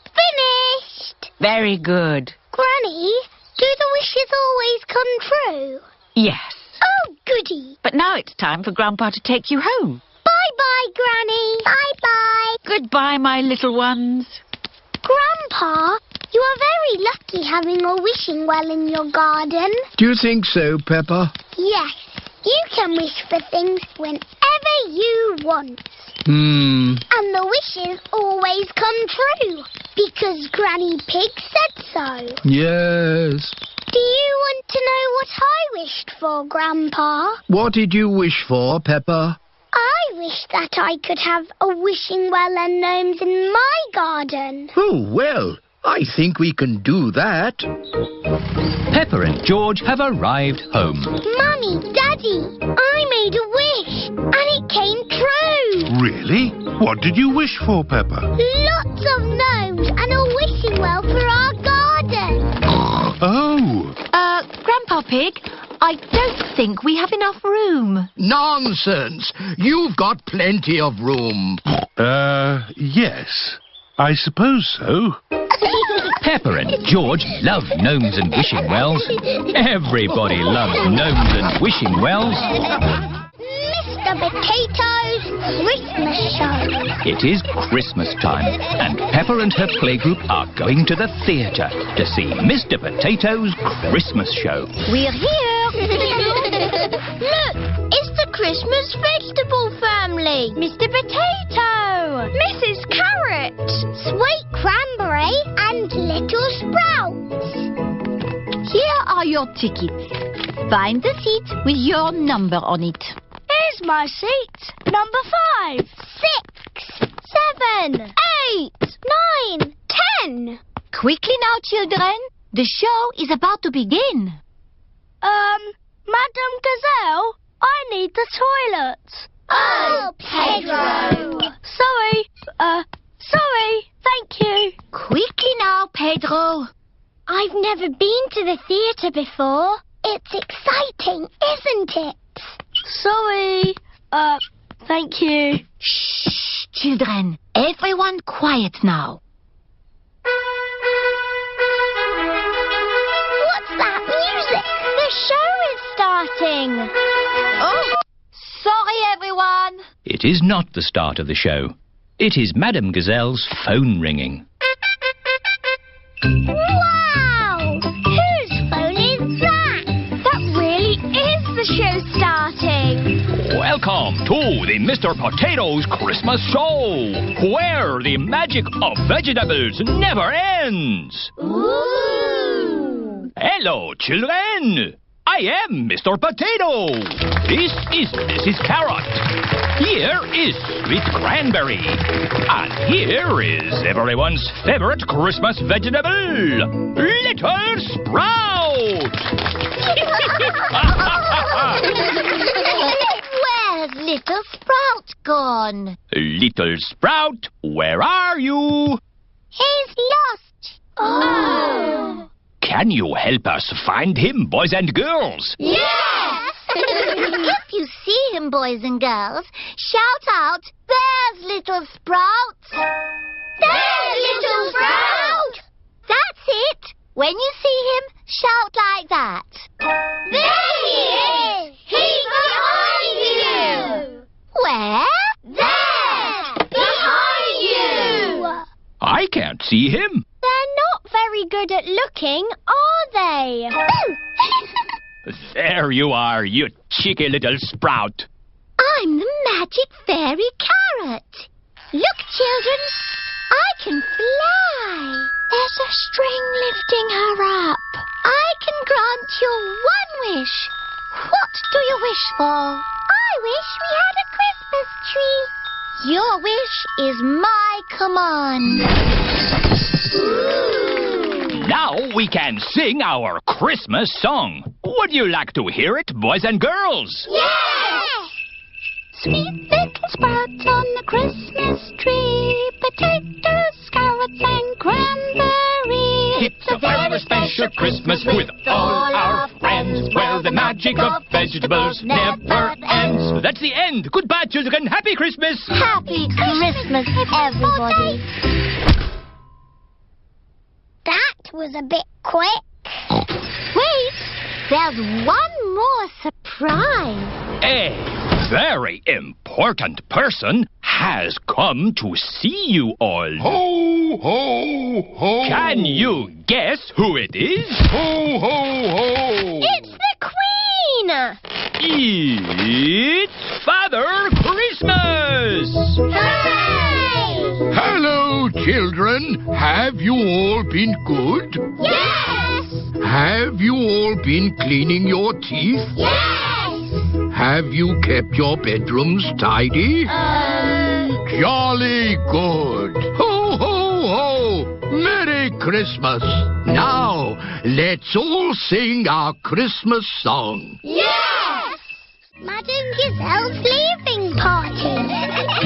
Finished. Very good. Granny, do the wishes always come true? Yes. Oh, goody. But now it's time for Grandpa to take you home. Bye-bye, Granny. Bye-bye. Goodbye, my little ones. Grandpa, you are very lucky having a wishing well in your garden. Do you think so, Peppa? Yes. You can wish for things whenever you want. Hmm. And the wishes always come true, because Granny Pig said so. Yes. Do you want to know what I wished for, Grandpa? What did you wish for, Peppa? I wish that I could have a wishing well and gnomes in my garden. Oh, well, I think we can do that. Peppa and George have arrived home. Mummy, Daddy, I made a wish, and it came true. Really? What did you wish for, Peppa? Lots of gnomes and a wishing well for our garden. Oh. Grandpa Pig, I don't think we have enough room. Nonsense! You've got plenty of room. Yes. I suppose so. Peppa and George love gnomes and wishing wells. Everybody loves gnomes and wishing wells. Mr. Potato's Christmas show. It is Christmas time, and Peppa and her playgroup are going to the theatre to see Mr. Potato's Christmas show. We're here. Look, it's the Christmas vegetable family. Mr. Potato. Mrs. Carrot. Sweet Cranberry and Little Sprouts. Here are your tickets. Find the seat with your number on it. Here's my seat. Number 5. 6. 7. 8. 9. 10. Quickly now, children. The show is about to begin. Madam Gazelle, I need the toilet. Oh, Pedro. Sorry. Thank you. Quickly now, Pedro. I've never been to the theatre before. It's exciting, isn't it? Sorry. Thank you. Shh, children. Everyone quiet now. What's that music? The show is starting. Oh, sorry, everyone. It is not the start of the show. It is Madame Gazelle's phone ringing. Wow! Whose phone is that? That really is the show starting. Welcome to the Mr. Potato's Christmas Show, where the magic of vegetables never ends. Ooh! Hello, children. I am Mr. Potato. This is Mrs. Carrot. Here is Sweet Cranberry. And here is everyone's favorite Christmas vegetable, Little Sprout. Where's Little Sprout gone? Little Sprout, where are you? He's lost. Oh! Can you help us find him, boys and girls? Yes! If you see him, boys and girls, shout out, "There's Little Sprout!" There's Little Sprout! That's it. When you see him, shout like that. There he is! He's behind you! Where? There! Behind you! I can't see him. They're not very good at looking, are they? There you are, you cheeky little sprout. I'm the magic fairy carrot. Look, children, I can fly. There's a string lifting her up. I can grant you one wish. What do you wish for? I wish we had a Christmas tree. Your wish is my command. Now we can sing our Christmas song. Would you like to hear it, boys and girls? Yes! Sweet little sprouts on the Christmas tree, potatoes, carrots, and cranberries. It's a very special Christmas with all our friends, where the magic of vegetables never ends. That's the end. Goodbye, children. Happy Christmas. Happy Christmas, everybody. That was a bit quick. Wait, there's one more surprise. A very important person has come to see you all. Ho, ho, ho. Can you guess who it is? Ho, ho, ho. It's the Queen! It's Father Christmas! Hooray! Hello, children. Have you all been good? Yes! Have you all been cleaning your teeth? Yes! Have you kept your bedrooms tidy? Jolly good. Ho, ho, ho. Merry Christmas. Now, let's all sing our Christmas song. Yes! Madam Gazelle's leaving party.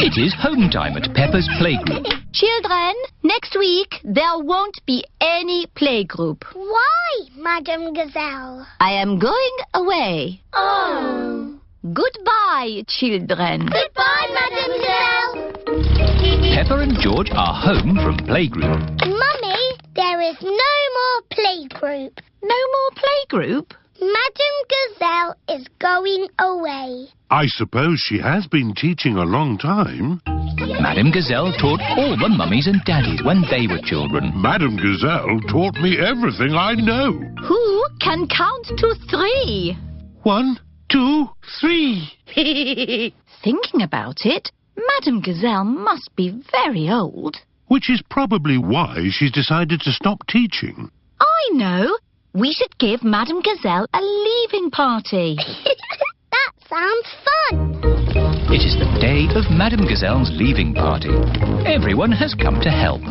It is home time at Peppa's playgroup. Children, next week there won't be any playgroup. Why, Madam Gazelle? I am going away. Oh. Goodbye, children. Goodbye, Madam Gazelle. Peppa and George are home from playgroup. Mummy, there is no more playgroup. No more playgroup? Madam Gazelle is going away. I suppose she has been teaching a long time. Madame Gazelle taught all the mummies and daddies when they were children. Madame Gazelle taught me everything I know. Who can count to 3? 1, 2, 3. Thinking about it, Madame Gazelle must be very old. Which is probably why she's decided to stop teaching. I know. We should give Madame Gazelle a leaving party. That sounds fun. It is the day of Madame Gazelle's leaving party. Everyone has come to help.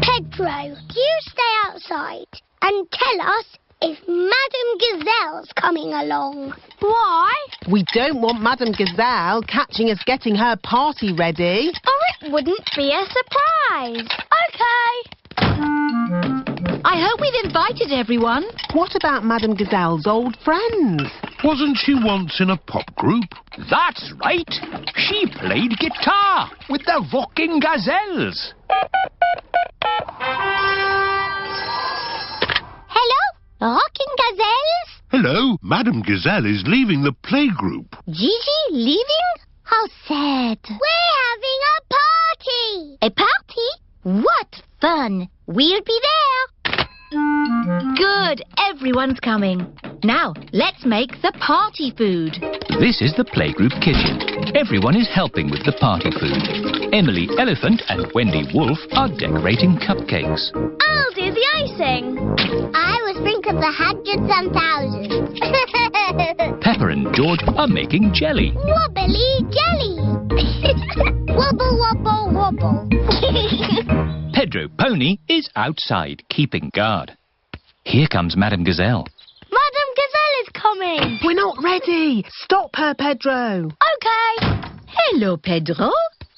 Pedro, you stay outside and tell us if Madame Gazelle's coming along. Why? We don't want Madame Gazelle catching us getting her party ready. Or it wouldn't be a surprise. Okay. I hope we've invited everyone. What about Madame Gazelle's old friends? Wasn't she once in a pop group? That's right. She played guitar with the Rocking Gazelles. Hello, Rocking Gazelles? Hello, Madame Gazelle is leaving the playgroup. Gigi leaving? How sad. We're having a party. A party? What fun! We'll be there. Good, everyone's coming. Now, let's make the party food. This is the playgroup kitchen. Everyone is helping with the party food. Emily Elephant and Wendy Wolf are decorating cupcakes. I'll do the icing. I will sprinkle the hundreds and thousands. Peppa and George are making jelly. Wobbly jelly. Wobble, wobble, wobble. Pedro Pony is outside, keeping guard. Here comes Madame Gazelle. Madame Gazelle is coming. We're not ready. Stop her, Pedro. Okay. Hello, Pedro.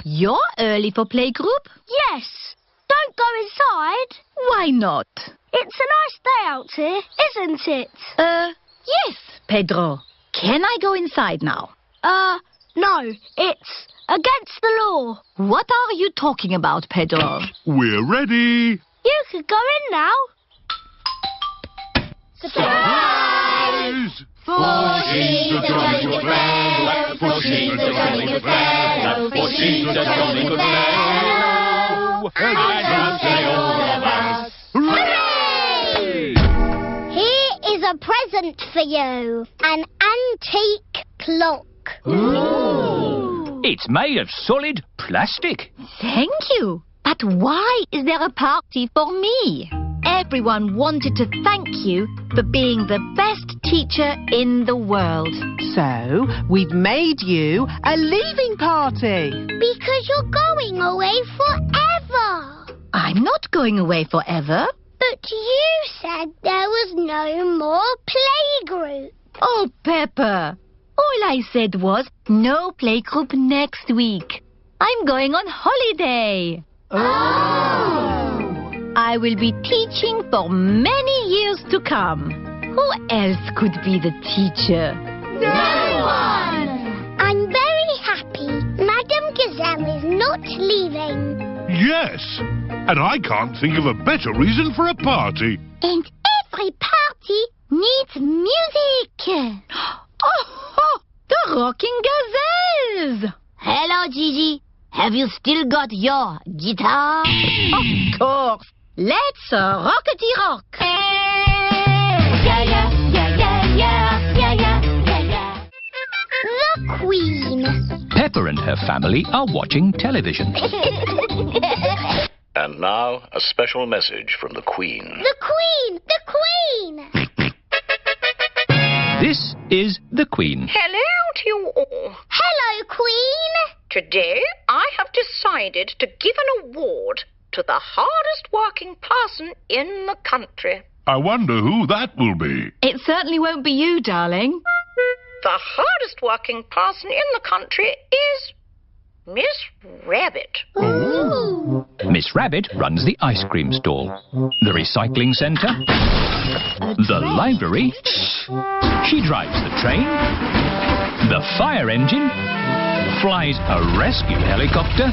You're early for playgroup? Yes. Don't go inside. Why not? It's a nice day out here, isn't it? Yes, Pedro. Can I go inside now? No. It's against the law. What are you talking about, Pedro? We're ready. You could go in now. Surprise! For she's a jolly good fellow, for she's a jolly good fellow, for she's a jolly good fellow, and we'll play all of us. Hooray! Here is a present for you. An antique clock. Ooh. It's made of solid plastic. Thank you. But why is there a party for me? Everyone wanted to thank you for being the best teacher in the world. So, we've made you a leaving party. Because you're going away forever. I'm not going away forever. But you said there was no more playgroup. Oh, Peppa. All I said was no playgroup next week. I'm going on holiday. Oh! I will be teaching for many years to come. Who else could be the teacher? No one! I'm very happy Madame Gazelle is not leaving. Yes, and I can't think of a better reason for a party. And every party needs music. Oh, the Rocking Gazelles! Hello, Gigi. Have you still got your guitar? Of course. Let's rockety rock. Yeah, yeah, yeah, yeah, yeah, yeah, yeah, yeah, yeah. The Queen. Peppa and her family are watching television. And now, a special message from the Queen. The Queen! The Queen! This is the Queen. Hello to you all. Hello, Queen. Today, I have decided to give an award to the hardest working person in the country. I wonder who that will be. It certainly won't be you, darling. The hardest working person in the country is Miss Rabbit. Ooh. Miss Rabbit runs the ice cream stall, the recycling centre, the library. She drives the train, the fire engine, flies a rescue helicopter,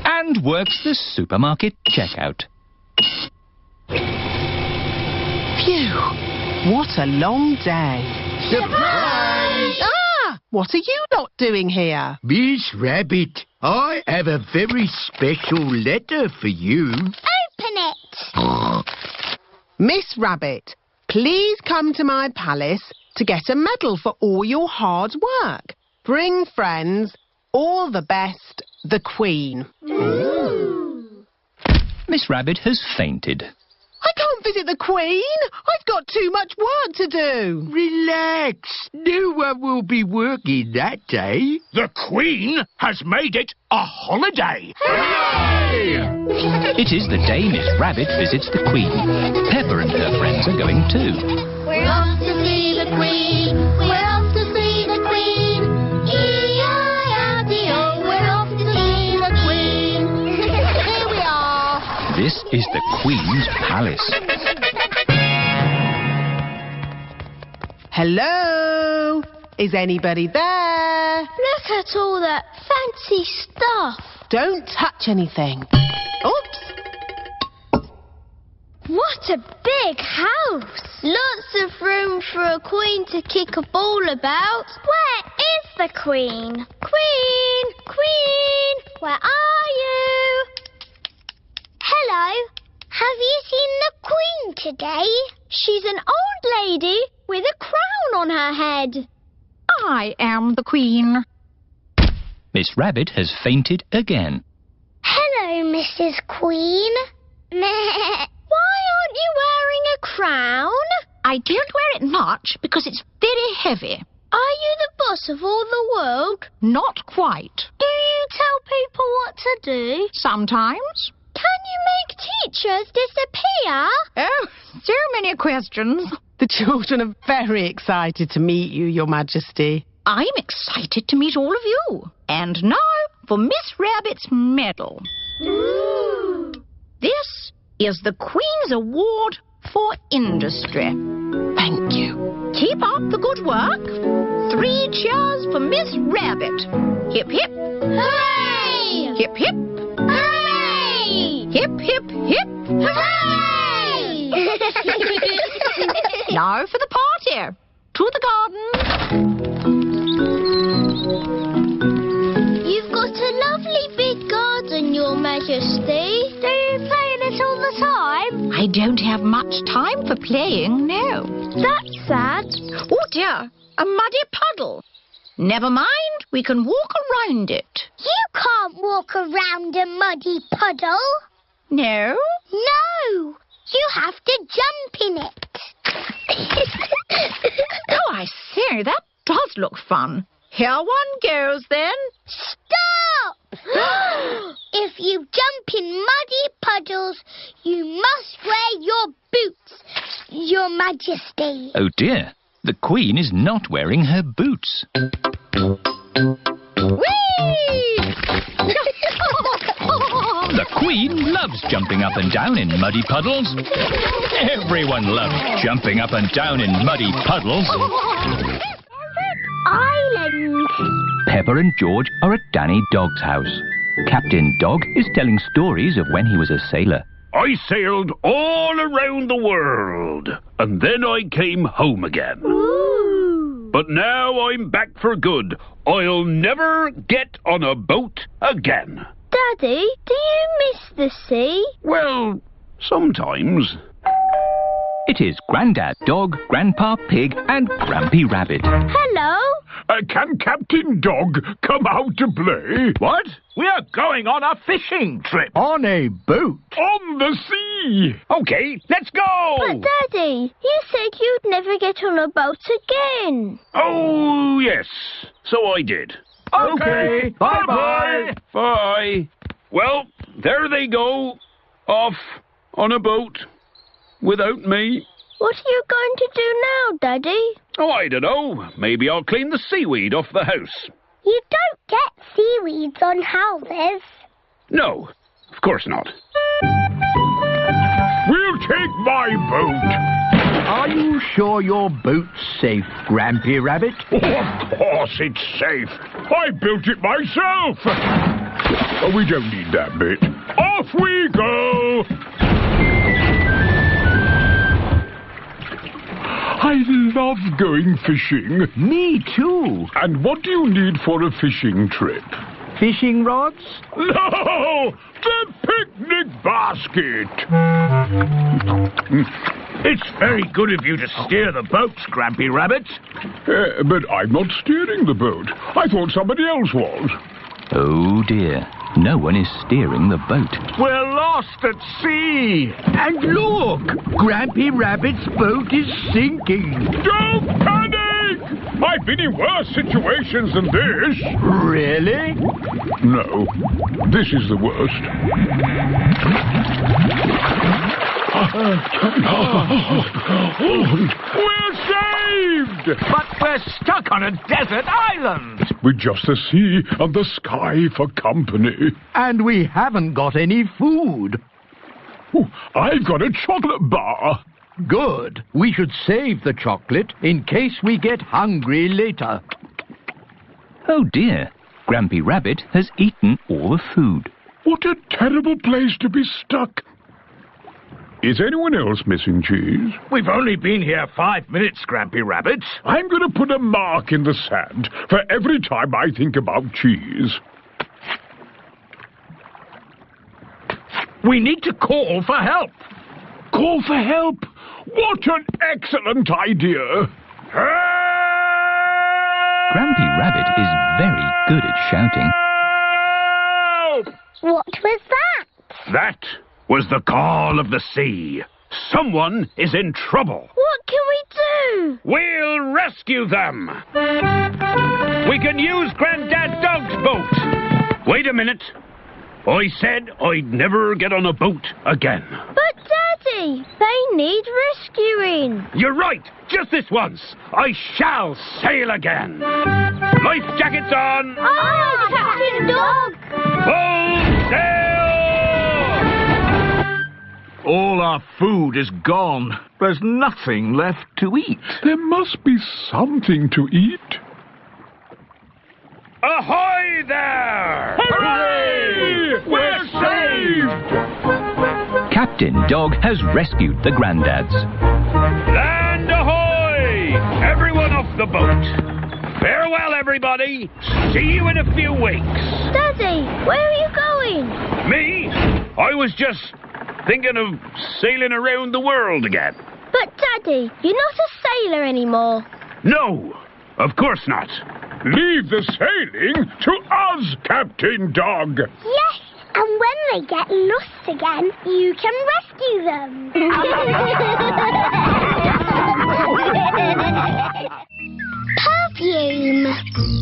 and works the supermarket checkout. Phew! What a long day. Surprise! Ah! What are you not doing here? Miss Rabbit, I have a very special letter for you. Open it. Miss Rabbit, please come to my palace to get a medal for all your hard work. Bring friends. All the best, the Queen. Miss Rabbit has fainted. I can't visit the Queen. I've got too much work to do. Relax. No one will be working that day. The Queen has made it a holiday. Hooray! It is the day Miss Rabbit visits the Queen. Peppa and her friends are going too. We're off to see the Queen. We're off to see the Queen. E-I-R-D-O. We're off to see the Queen. Here we are. This is the Queen's palace. Hello? Is anybody there? Look at all that fancy stuff. Don't touch anything. Oops. What a big house. Lots of room for a queen to kick a ball about. Where is the Queen? Queen! Queen! Where are you? Hello. Have you seen the Queen today? She's an old lady with a crown on her head. I am the Queen. Miss Rabbit has fainted again. Hello, Mrs. Queen. Why aren't you wearing a crown? I don't wear it much because it's very heavy. Are you the boss of all the world? Not quite. Do you tell people what to do? Sometimes. Can you make teachers disappear? Oh, so many questions. The children are very excited to meet you, Your Majesty. I'm excited to meet all of you. And now for Miss Rabbit's medal. Ooh. This is the Queen's Award for Industry. Thank you. Keep up the good work. 3 cheers for Miss Rabbit. Hip, hip. Hooray! Hip, hip. Hooray! Hip, hip, hip. Hooray! Now for the party. To the garden. You've got a lovely big garden, Your Majesty. Do you play in it all the time? I don't have much time for playing, no. That's sad. Oh dear, a muddy puddle. Never mind, we can walk around it. You can't walk around a muddy puddle. No? No, you have to jump in it. Oh, I say, that does look fun. Here one goes, then. Stop! If you jump in muddy puddles, you must wear your boots, Your Majesty. Oh dear, the Queen is not wearing her boots. Whee! The Queen loves jumping up and down in muddy puddles. Everyone loves jumping up and down in muddy puddles. Island. Peppa and George are at Danny Dog's house. Captain Dog is telling stories of when he was a sailor. I sailed all around the world, and then I came home again. Ooh. But now I'm back for good. I'll never get on a boat again. Daddy, do you miss the sea? Well, sometimes. It is Grandad Dog, Grandpa Pig and Grampy Rabbit. Hello. Can Captain Dog come out to play? What? We are going on a fishing trip. On a boat. On the sea. Okay, let's go. But Daddy, you said you'd never get on a boat again. Oh, yes. So I did. Okay, bye-bye. Bye. Well, there they go. Off on a boat. Without me. What are you going to do now, Daddy? Oh, I don't know. Maybe I'll clean the seaweed off the house. You don't get seaweeds on houses. No, of course not. We'll take my boat. Are you sure your boat's safe, Grampy Rabbit? Oh, of course it's safe. I built it myself. Oh, we don't need that bit. Off we go. I love going fishing. Me too. And what do you need for a fishing trip? Fishing rods? No! The picnic basket! It's very good of you to steer the boat, Grampy Rabbit. But I'm not steering the boat. I thought somebody else was. Oh dear, no one is steering the boat. We're lost at sea. And look, Grampy Rabbit's boat is sinking. Don't panic! I've been in worse situations than this. Really? No, this is the worst. We're saved! But we're stuck on a desert island. With just the sea and the sky for company. And we haven't got any food. Oh, I've got a chocolate bar. Good. We should save the chocolate in case we get hungry later. Oh dear, Grampy Rabbit has eaten all the food. What a terrible place to be stuck. Is anyone else missing cheese? We've only been here 5 minutes, Grampy Rabbit. I'm going to put a mark in the sand for every time I think about cheese. We need to call for help. Call for help? What an excellent idea! Grampy Rabbit is very good at shouting. What was that? That was the call of the sea. Someone is in trouble. What can we do? We'll rescue them. We can use Grandad Dog's boat. Wait a minute. I said I'd never get on a boat again. But, Daddy, they need rescuing. You're right. Just this once. I shall sail again. Life jackets on. Oh, Captain Dog. Full sail! All our food is gone. There's nothing left to eat. There must be something to eat. Ahoy there! Hooray! We're saved! Captain Dog has rescued the Granddads. Land ahoy! Everyone off the boat. Farewell, everybody. See you in a few weeks. Daddy, where are you going? Me? I was just thinking of sailing around the world again. But, Daddy, you're not a sailor anymore. No, of course not. Leave the sailing to us, Captain Dog. Yes, and when they get lost again, you can rescue them. Perfume.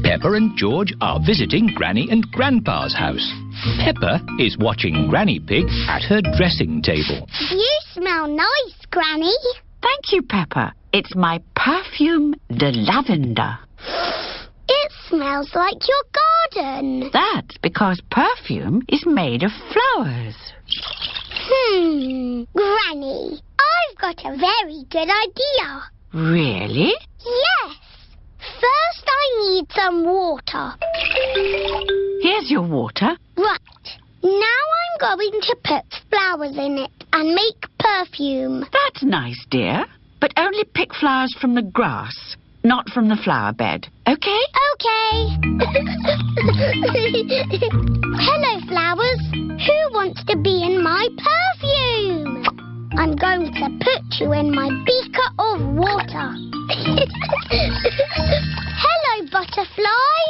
Peppa and George are visiting Granny and Grandpa's house. Peppa is watching Granny Pig at her dressing table. You smell nice, Granny. Thank you, Peppa. It's my Perfume de Lavender. It smells like your garden. That's because perfume is made of flowers. Granny, I've got a very good idea. Really? Yes. First, I need some water. Here's your water. Right. Now I'm going to put flowers in it and make perfume. That's nice, dear. But only pick flowers from the grass, not from the flower bed. Okay? Okay. Hello, flowers. Who wants to be in my perfume? I'm going to put you in my beaker of water. Hello, butterfly.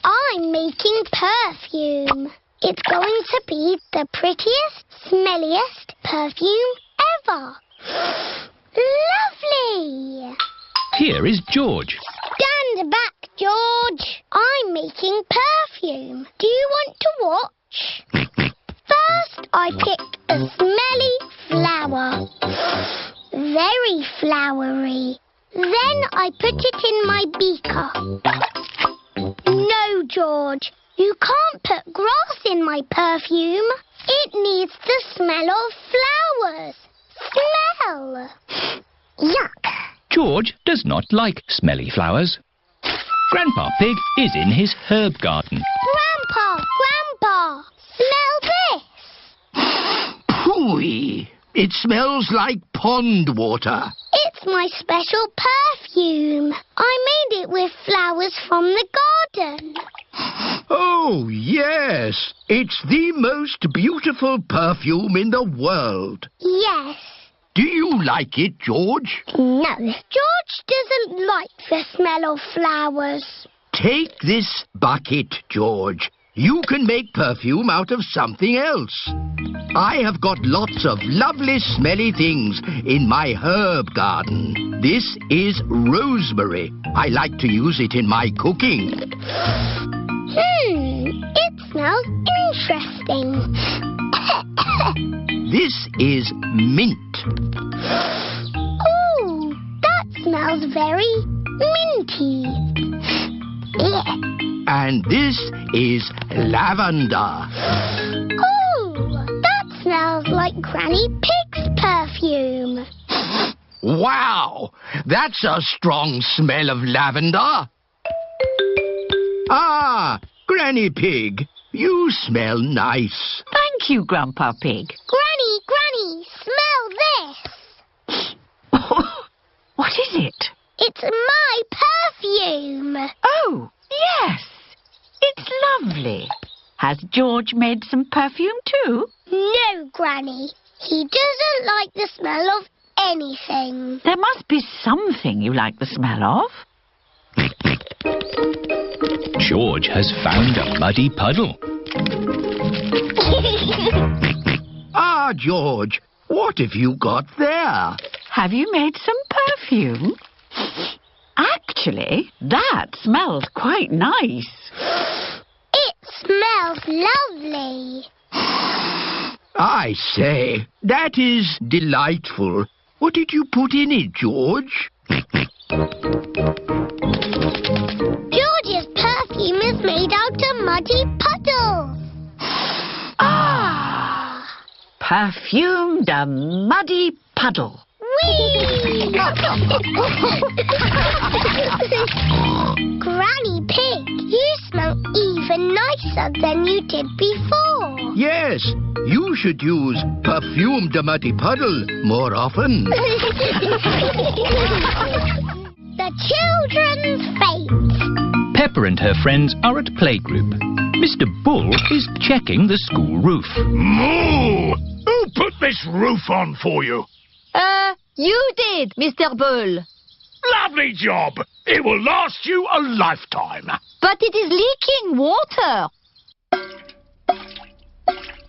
I'm making perfume. It's going to be the prettiest, smelliest perfume ever. Lovely! Here is George. Stand back, George. I'm making perfume. Do you want to watch? First, I pick a smelly flower. Very flowery. Then I put it in my beaker. No, George. You can't put grass in my perfume. It needs the smell of flowers. Smell! Yuck! George does not like smelly flowers. Grandpa Pig is in his herb garden. Grandpa! Smell this! Phooey! It smells like pond water. It's my special perfume. I made it with flowers from the garden. Oh, yes. It's the most beautiful perfume in the world. Yes. Do you like it, George? No. George doesn't like the smell of flowers. Take this bucket, George. You can make perfume out of something else. I have got lots of lovely smelly things in my herb garden. This is rosemary. I like to use it in my cooking. It smells interesting. This is mint. Ooh, that smells very minty. And this is lavender. Ooh, that smells like Granny Pig's perfume. Wow, that's a strong smell of lavender. Ah, Granny Pig, you smell nice. Thank you, Grandpa Pig. Granny, smell this. What is it? It's my perfume. Oh, yes. It's lovely. Has George made some perfume too? No, Granny. He doesn't like the smell of anything. There must be something you like the smell of. George has found a muddy puddle. Ah, George, what have you got there? Have you made some perfume? Actually, that smells quite nice. It smells lovely. I say, that is delightful. What did you put in it, George? George's perfume is made out of muddy puddles. Ah! Perfumed a muddy puddle. Whee! Granny Pig, you smell even nicer than you did before. Yes, you should use perfumed a muddy puddle more often. The children's fete. Peppa and her friends are at playgroup. Mr. Bull is checking the school roof. Moo! Who put this roof on for you? You did, Mr. Bull. Lovely job. It will last you a lifetime. But it is leaking water.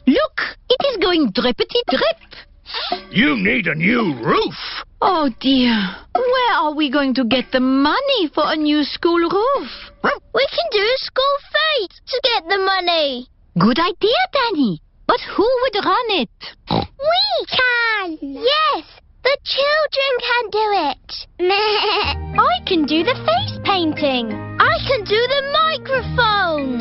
Look, it is going drippity-drip. You need a new roof. Oh, dear. Where are we going to get the money for a new school roof? We can do a school fete to get the money. Good idea, Danny. But who would run it? We can. Yes, the children can do it. I can do the face painting. I can do the microphone.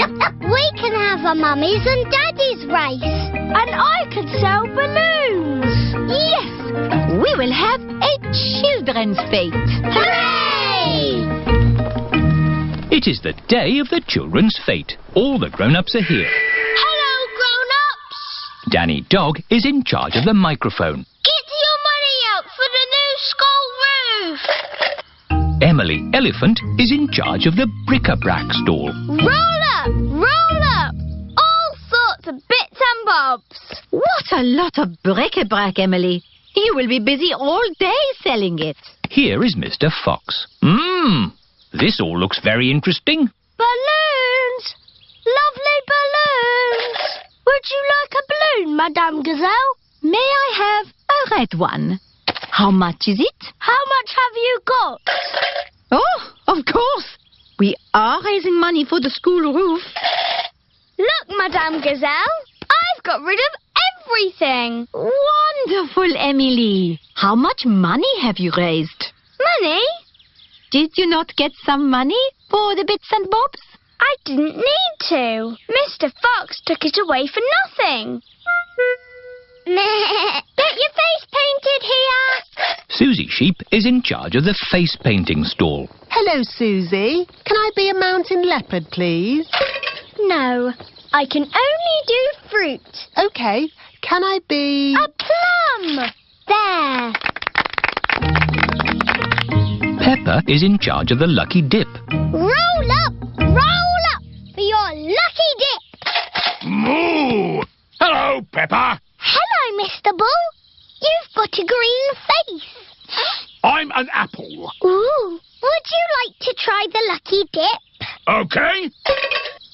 We can have a mummies and daddies race. And I can sell balloons. Yes, we will have a children's fete. Hooray! It is the day of the children's fete. All the grown-ups are here. Hello, grown-ups. Danny Dog is in charge of the microphone. Get your money out for the new school roof. Emily Elephant is in charge of the bric-a-brac stall. Roll up, roll up. All sorts of bits and bobs. What a lot of bric-a-brac, Emily. You will be busy all day selling it. Here is Mr. Fox. This all looks very interesting. Balloons! Lovely balloons! Would you like a balloon, Madame Gazelle? May I have a red one? How much is it? How much have you got? Oh, of course. We are raising money for the school roof. Look, Madame Gazelle. I've got rid of everything. Wonderful, Emily. How much money have you raised? Money? Did you not get some money for the bits and bobs? I didn't need to. Mr. Fox took it away for nothing. Get your face painted here. Susie Sheep is in charge of the face painting stall. Hello, Susie. Can I be a mountain leopard, please? No, I can only do fruit. OK. Can I be... a plum. There. Peppa is in charge of the lucky dip. Roll up for your lucky dip. Moo! Hello, Peppa. Hello, Mr. Bull. You've got a green face. I'm an apple. Ooh, would you like to try the lucky dip? Okay.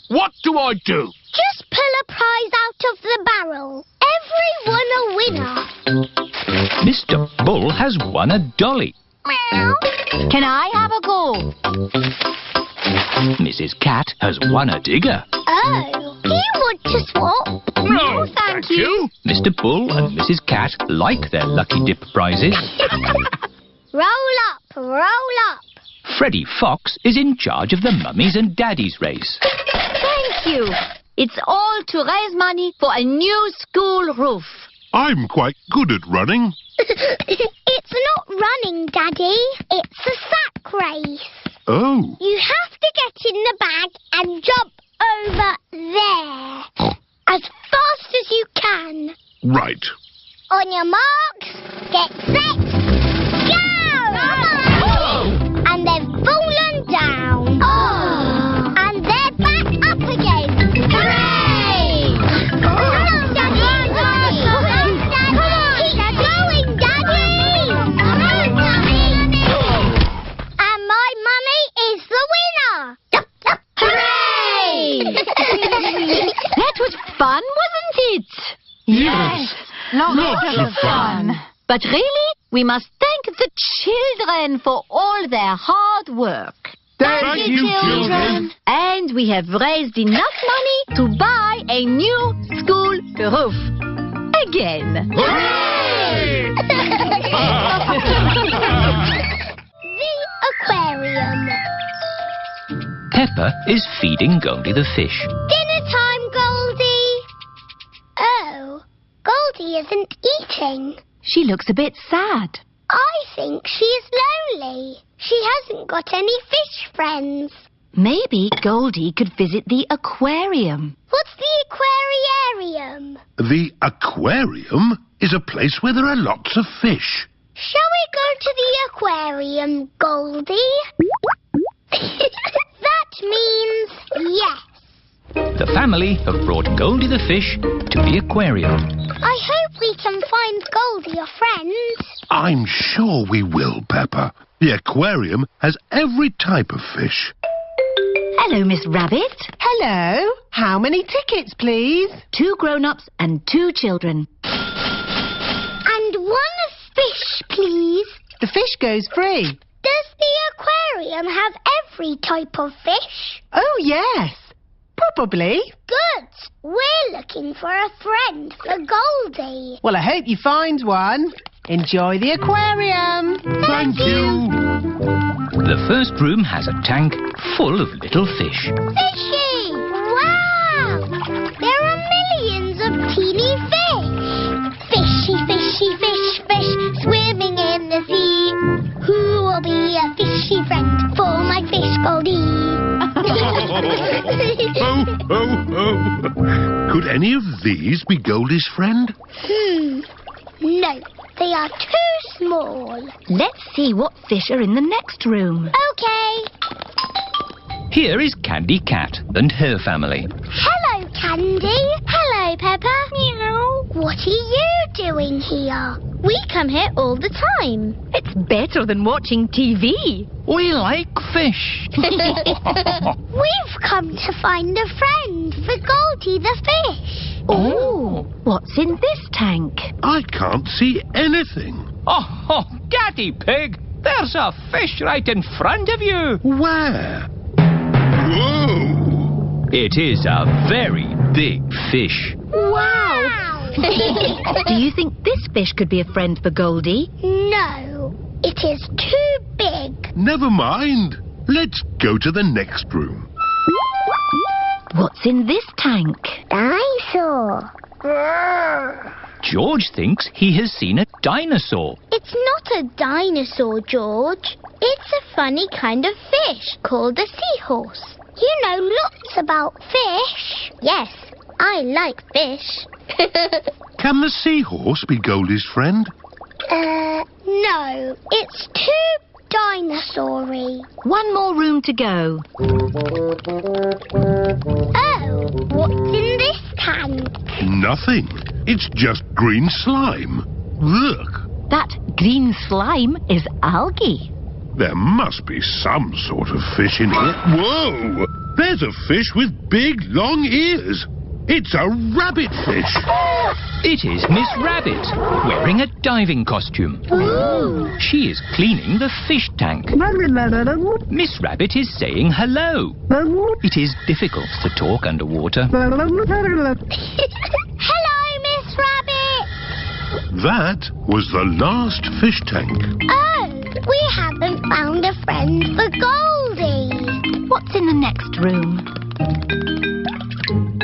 What do I do? Just pull a prize out of the barrel. Everyone a winner. Mr. Bull has won a dolly. Meow. Can I have a go? Mrs. Cat has won a digger. Oh, do you want to swap? No, thank you. Mr. Bull and Mrs. Cat like their lucky dip prizes. Roll up, roll up. Freddie Fox is in charge of the mummies and daddies race. Thank you. It's all to raise money for a new school roof. I'm quite good at running. It's not running, Daddy. It's a sack race. Oh. You have to get in the bag and jump over there. As fast as you can. Right. On your marks, get set, go! And they've fallen down. Oh. And they're back up again. Hooray! Come on, Daddy! Keep going, Daddy! Come on, Daddy! And my mummy is the winner! Hooray! That was fun, wasn't it? Yes. Lots of fun. But really, we must thank the children for all their hard work. Thank you, children. And we have raised enough money to buy a new school roof. Again. Hooray! The aquarium. Peppa is feeding Goldie the fish. Dinner time, Goldie. Oh, Goldie isn't eating. She looks a bit sad. I think she's lonely. She hasn't got any fish friends. Maybe Goldie could visit the aquarium. What's the aquarium? The aquarium is a place where there are lots of fish. Shall we go to the aquarium, Goldie? That means yes. The family have brought Goldie the fish to the aquarium. I hope we can find Goldie a friend. I'm sure we will, Peppa. The aquarium has every type of fish. Hello, Miss Rabbit. Hello. How many tickets, please? 2 grown-ups and 2 children. And 1 fish, please. The fish goes free. Does the aquarium have every type of fish? Oh, yes. Probably. Good. We're looking for a friend for Goldie. Well, I hope you find one. Enjoy the aquarium. Thank you. The first room has a tank full of little fish. Fishy! Wow! There are millions of teeny fish. Fishy, fishy, fish, fish, swimming in the sea. Who will be a fishy friend for my fish, Goldie? Oh, oh, oh. Could any of these be Goldie's friend? No, they are too small. Let's see what fish are in the next room. Okay. Here is Candy Cat and her family. Hello, Candy. Hello, Peppa. Meow. What are you doing here? We come here all the time. It's better than watching TV. We like fish. We've come to find a friend for Goldie the fish. Oh, what's in this tank? I can't see anything. Oh, Daddy Pig, there's a fish right in front of you. Where? Whoa! It is a very big fish. Wow! Do you think this fish could be a friend for Goldie? No, it is too big. Never mind. Let's go to the next room. What's in this tank? Dinosaur. George thinks he has seen a dinosaur. It's not a dinosaur, George. It's a funny kind of fish called a seahorse. You know lots about fish. Yes, I like fish. Can the seahorse be Goldie's friend? No, it's too dinosaur-y. 1 more room to go. Oh, what's in this tank? Nothing. It's just green slime. Look. That green slime is algae. There must be some sort of fish in here. Whoa! There's a fish with big, long ears. It's a rabbit fish. It is Miss Rabbit, wearing a diving costume. Ooh. She is cleaning the fish tank. Miss Rabbit is saying hello. It is difficult to talk underwater. Hello, Miss Rabbit. That was the last fish tank. Oh, we haven't found a friend for Goldie. What's in the next room?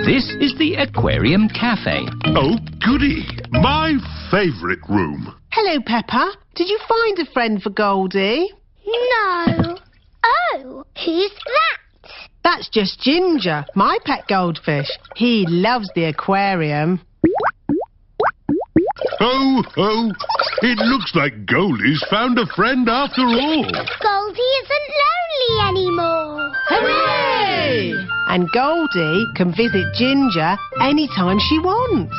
This is the Aquarium Cafe. Oh, goody! My favourite room. Hello, Peppa. Did you find a friend for Goldie? No. Oh, who's that? That's just Ginger, my pet goldfish. He loves the aquarium. Ho, ho! It looks like Goldie's found a friend after all. Goldie isn't lonely anymore. Hooray! And Goldie can visit Ginger anytime she wants.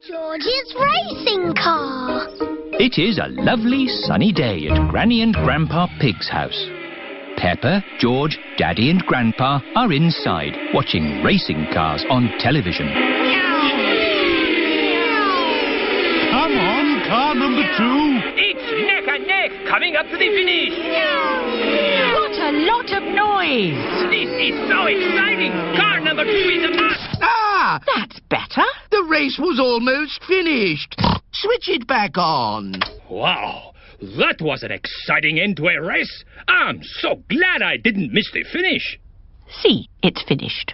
George's racing car. It is a lovely sunny day at Granny and Grandpa Pig's house. Peppa, George, Daddy and Grandpa are inside watching racing cars on television. Come on, car number 2. It's neck and neck, coming up to the finish. What a lot of noise. This is so exciting. Car number 2 is a must. Ah! That's better. The race was almost finished. Switch it back on. Wow, that was an exciting end to a race. I'm so glad I didn't miss the finish. See, it's finished.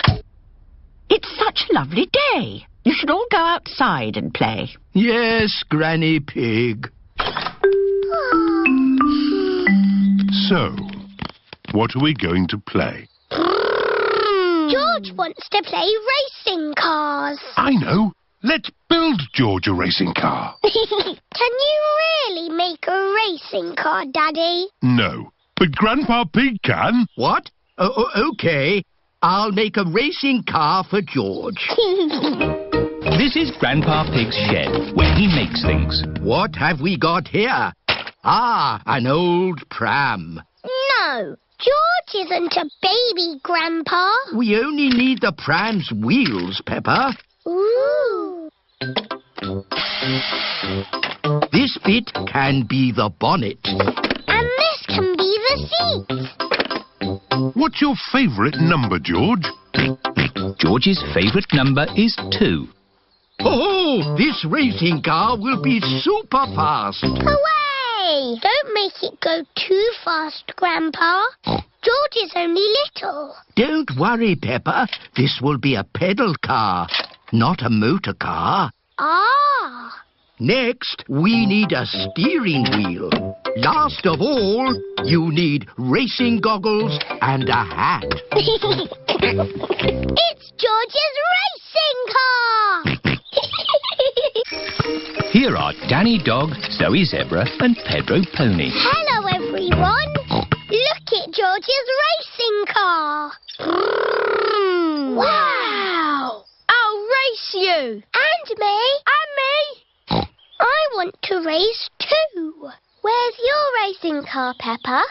It's such a lovely day. You should all go outside and play. Yes, Granny Pig. So, what are we going to play? George wants to play racing cars. I know. Let's build George a racing car. Can you really make a racing car, Daddy? No, but Grandpa Pig can. What? Okay. I'll make a racing car for George. This is Grandpa Pig's shed, where he makes things. What have we got here? Ah, an old pram. No, George isn't a baby, Grandpa. We only need the pram's wheels, Peppa. Ooh. This bit can be the bonnet. And this can be the seat. What's your favourite number, George? George's favourite number is 2. Oh, this racing car will be super fast. Hooray! Don't make it go too fast, Grandpa. George is only little. Don't worry, Peppa. This will be a pedal car, not a motor car. Ah! Next, we need a steering wheel. Last of all, you need racing goggles and a hat. It's George's racing car! Here are Danny Dog, Zoe Zebra and Pedro Pony. Hello, everyone. Look at George's racing car. Wow! I'll race you. And me. And me. I want to race too. Where's your racing car, Peppa?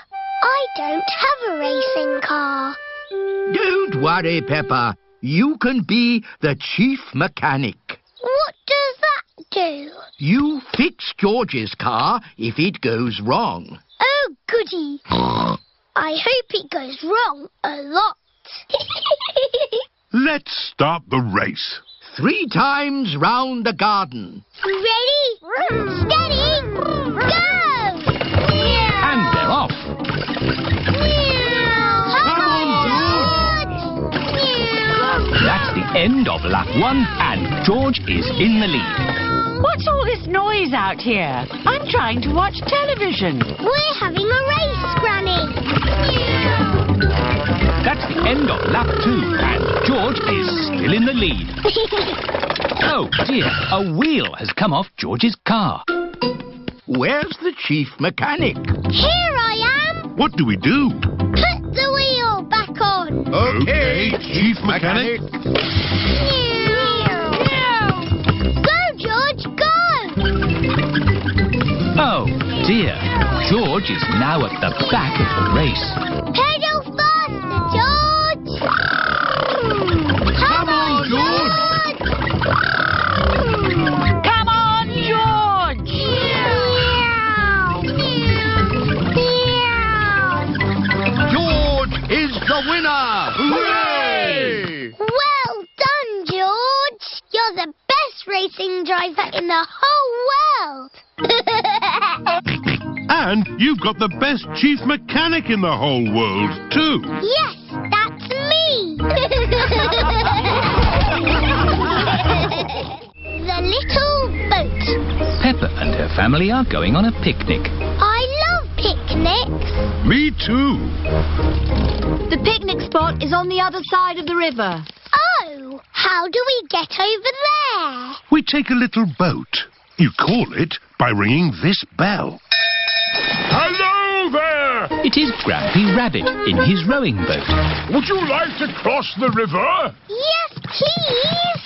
I don't have a racing car. Don't worry, Peppa. You can be the chief mechanic. What does that do? You fix George's car if it goes wrong. Oh, goody. I hope it goes wrong a lot. Let's start the race. 3 times round the garden. Ready? Steady? Go! And they're off. Come on, George! That's the end of lap 1 and George is in the lead. What's all this noise out here? I'm trying to watch television. We're having a race, Granny. That's the end of lap 2 and George is still in the lead. Oh dear, a wheel has come off George's car. Where's the chief mechanic? Here I am. What do we do? Put the wheel back on. Okay, chief mechanic. Oh, dear. George is now at the back of the race. Pedal faster, George! Come on, George! Come on, George! George is the winner! Hooray! Well done, George! You're the best racing driver in the whole world! And you've got the best chief mechanic in the whole world, too. Yes, that's me! The little boat. Peppa and her family are going on a picnic. I love picnics. Me too. The picnic spot is on the other side of the river. Oh, how do we get over there? We take a little boat. You call it by ringing this bell. Hello there! It is Grampy Rabbit in his rowing boat. Would you like to cross the river? Yes, please.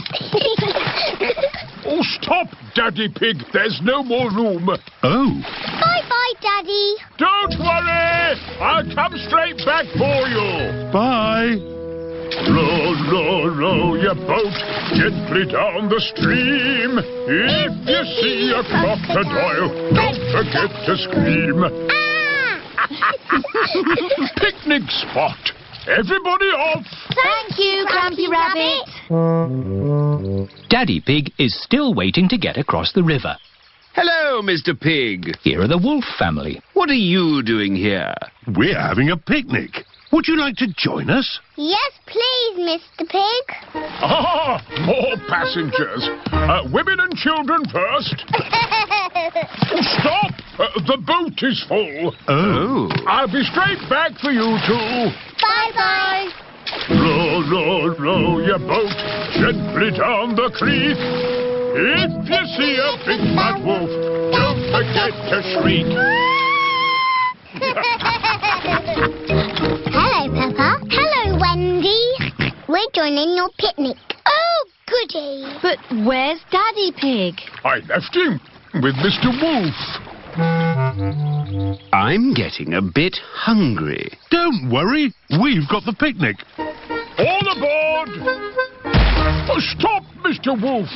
Oh, stop, Daddy Pig. There's no more room. Oh. Bye-bye, Daddy. Don't worry. I'll come straight back for you. Bye. Row, row, row your boat gently down the stream. If you see a crocodile, don't forget to scream. Picnic spot. Everybody off. Thank you, Grampy Rabbit. Daddy Pig is still waiting to get across the river. Hello, Mr. Pig. Here are the Wolf family. What are you doing here? We're having a picnic. Would you like to join us? Yes, please, Mr. Pig. Ah, more passengers. Women and children first. Oh, stop! The boat is full. Oh. I'll be straight back for you two. Bye-bye. Row, row, row your boat gently down the creek. If you see a big fat wolf, don't forget to shriek. Hello, Peppa. Hello, Wendy. We're joining your picnic. Oh, goody. But where's Daddy Pig? I left him with Mr. Wolf. I'm getting a bit hungry. Don't worry. We've got the picnic. All aboard! Oh, stop, Mr. Wolf.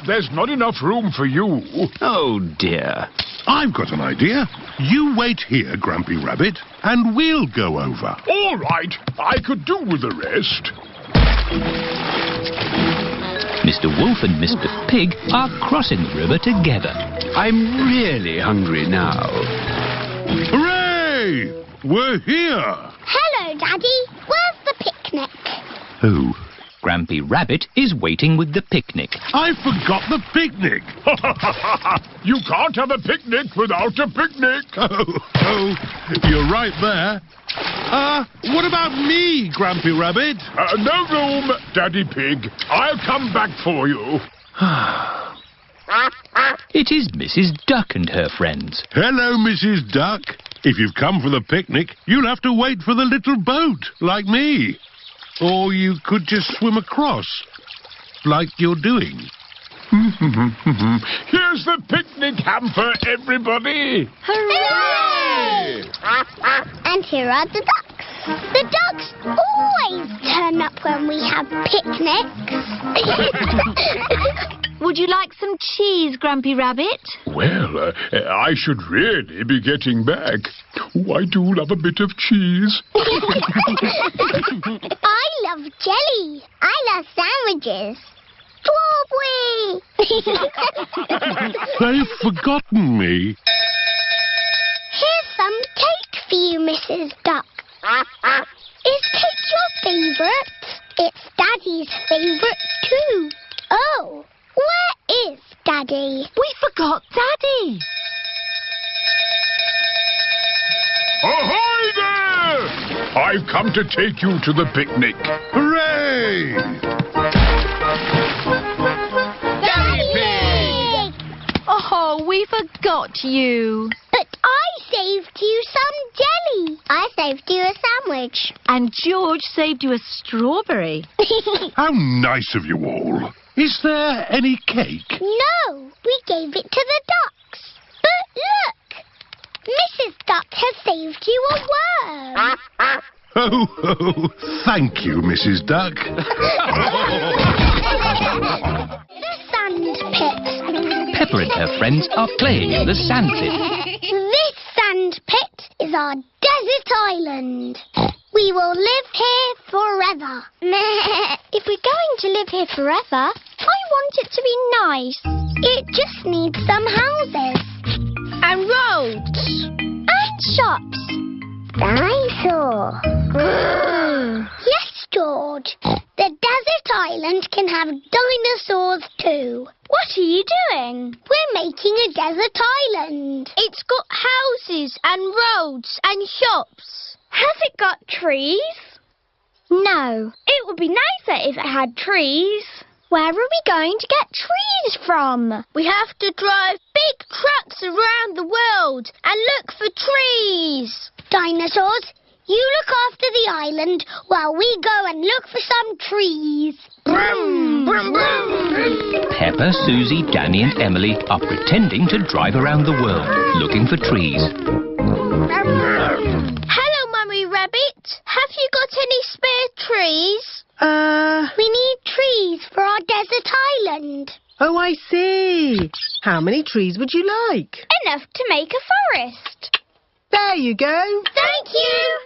There's not enough room for you. Oh, dear. I've got an idea. You wait here, Grampy Rabbit, and we'll go over. All right. I could do with the rest. Mr. Wolf and Mr. Pig are crossing the river together. I'm really hungry now. Hooray! We're here. Hello, Daddy. Where's the picnic? Oh. Grampy Rabbit is waiting with the picnic. I forgot the picnic. You can't have a picnic without a picnic. Oh, you're right there. What about me, Grampy Rabbit? No room, Daddy Pig. I'll come back for you. It is Mrs. Duck and her friends. Hello, Mrs. Duck. If you've come for the picnic, you'll have to wait for the little boat, like me. Or you could just swim across, like you're doing. Here's the picnic hamper, everybody. Hooray! And here are the ducks. The ducks always turn up when we have picnics. Would you like some cheese, Grampy Rabbit? Well, I should really be getting back. Oh, I do love a bit of cheese. I love jelly. I love sandwiches. Strawberry! They've forgotten me. Here's some cake for you, Mrs. Duck. Is cake your favourite? It's Daddy's favourite too. Oh, where is Daddy? We forgot Daddy. Ahoy there! I've come to take you to the picnic. Hooray! Daddy Pig! Oh, we forgot you. But I saved you some jelly. I saved you a sandwich. And George saved you a strawberry. How nice of you all. Is there any cake? No, we gave it to the ducks. saved you a worm. Oh, thank you, Mrs. Duck. The Sandpit. Peppa and her friends are playing in the sandpit. This Sandpit is our desert island. We will live here forever. If we're going to live here forever, I want it to be nice. It just needs some houses. And roads. And shops. Dinosaur. Yes, George. The desert island can have dinosaurs too. What are you doing? We're making a desert island. It's got houses and roads and shops. Has it got trees? No. It would be nicer if it had trees. Where are we going to get trees from? We have to drive big trucks around the world and look for trees. Dinosaurs, you look after the island while we go and look for some trees. Brum, brum, brum. Peppa, Susie, Danny and Emily are pretending to drive around the world looking for trees. Hello, Mummy Rabbit. Have you got any spare trees? We need trees for our desert island. Oh, I see. How many trees would you like? Enough to make a forest. There you go. Thank you.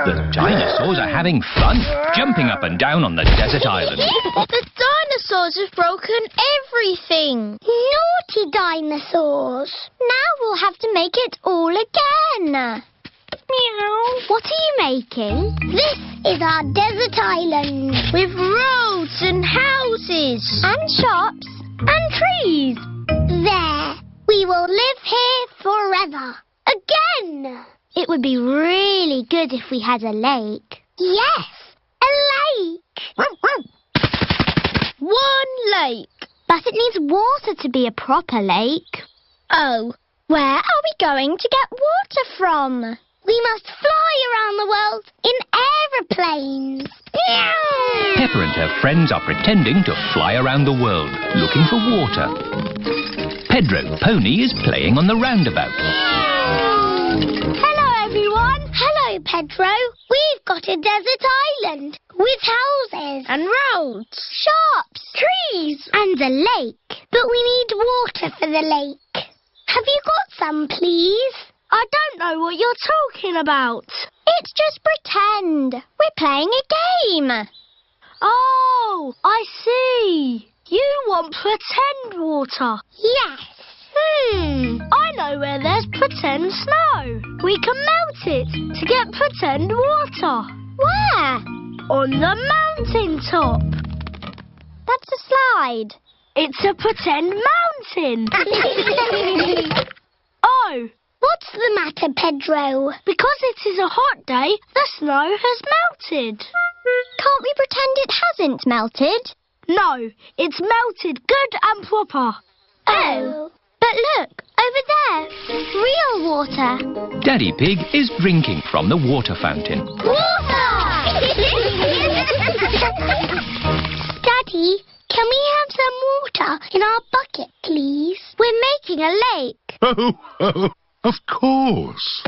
The dinosaurs are having fun, jumping up and down on the desert island. The dinosaurs have broken everything. Naughty dinosaurs. Now we'll have to make it all again. Meow. What are you making? This is our desert island. With roads and houses. And shops. And trees. There. We will live here forever. Again. It would be really good if we had a lake. Yes, a lake. One lake. But it needs water to be a proper lake. Oh. Where are we going to get water from? We must fly around the world in aeroplanes. Peppa and her friends are pretending to fly around the world looking for water. Pedro Pony is playing on the roundabout. Hello, everyone. Hello, Pedro. We've got a desert island with houses and roads, shops, trees and a lake. But we need water for the lake. Have you got some, please? I don't know what you're talking about. It's just pretend. We're playing a game. Oh, I see. You want pretend water? Yes. I know where there's pretend snow. We can melt it to get pretend water. Where? On the mountain top. That's a slide. It's a pretend mountain. Oh. What's the matter, Pedro? Because it is a hot day, the snow has melted. Can't we pretend it hasn't melted? No, it's melted good and proper. Oh. But look, over there. Real water. Daddy Pig is drinking from the water fountain. Water! Daddy, can we have some water in our bucket, please? We're making a lake. Oh, of course.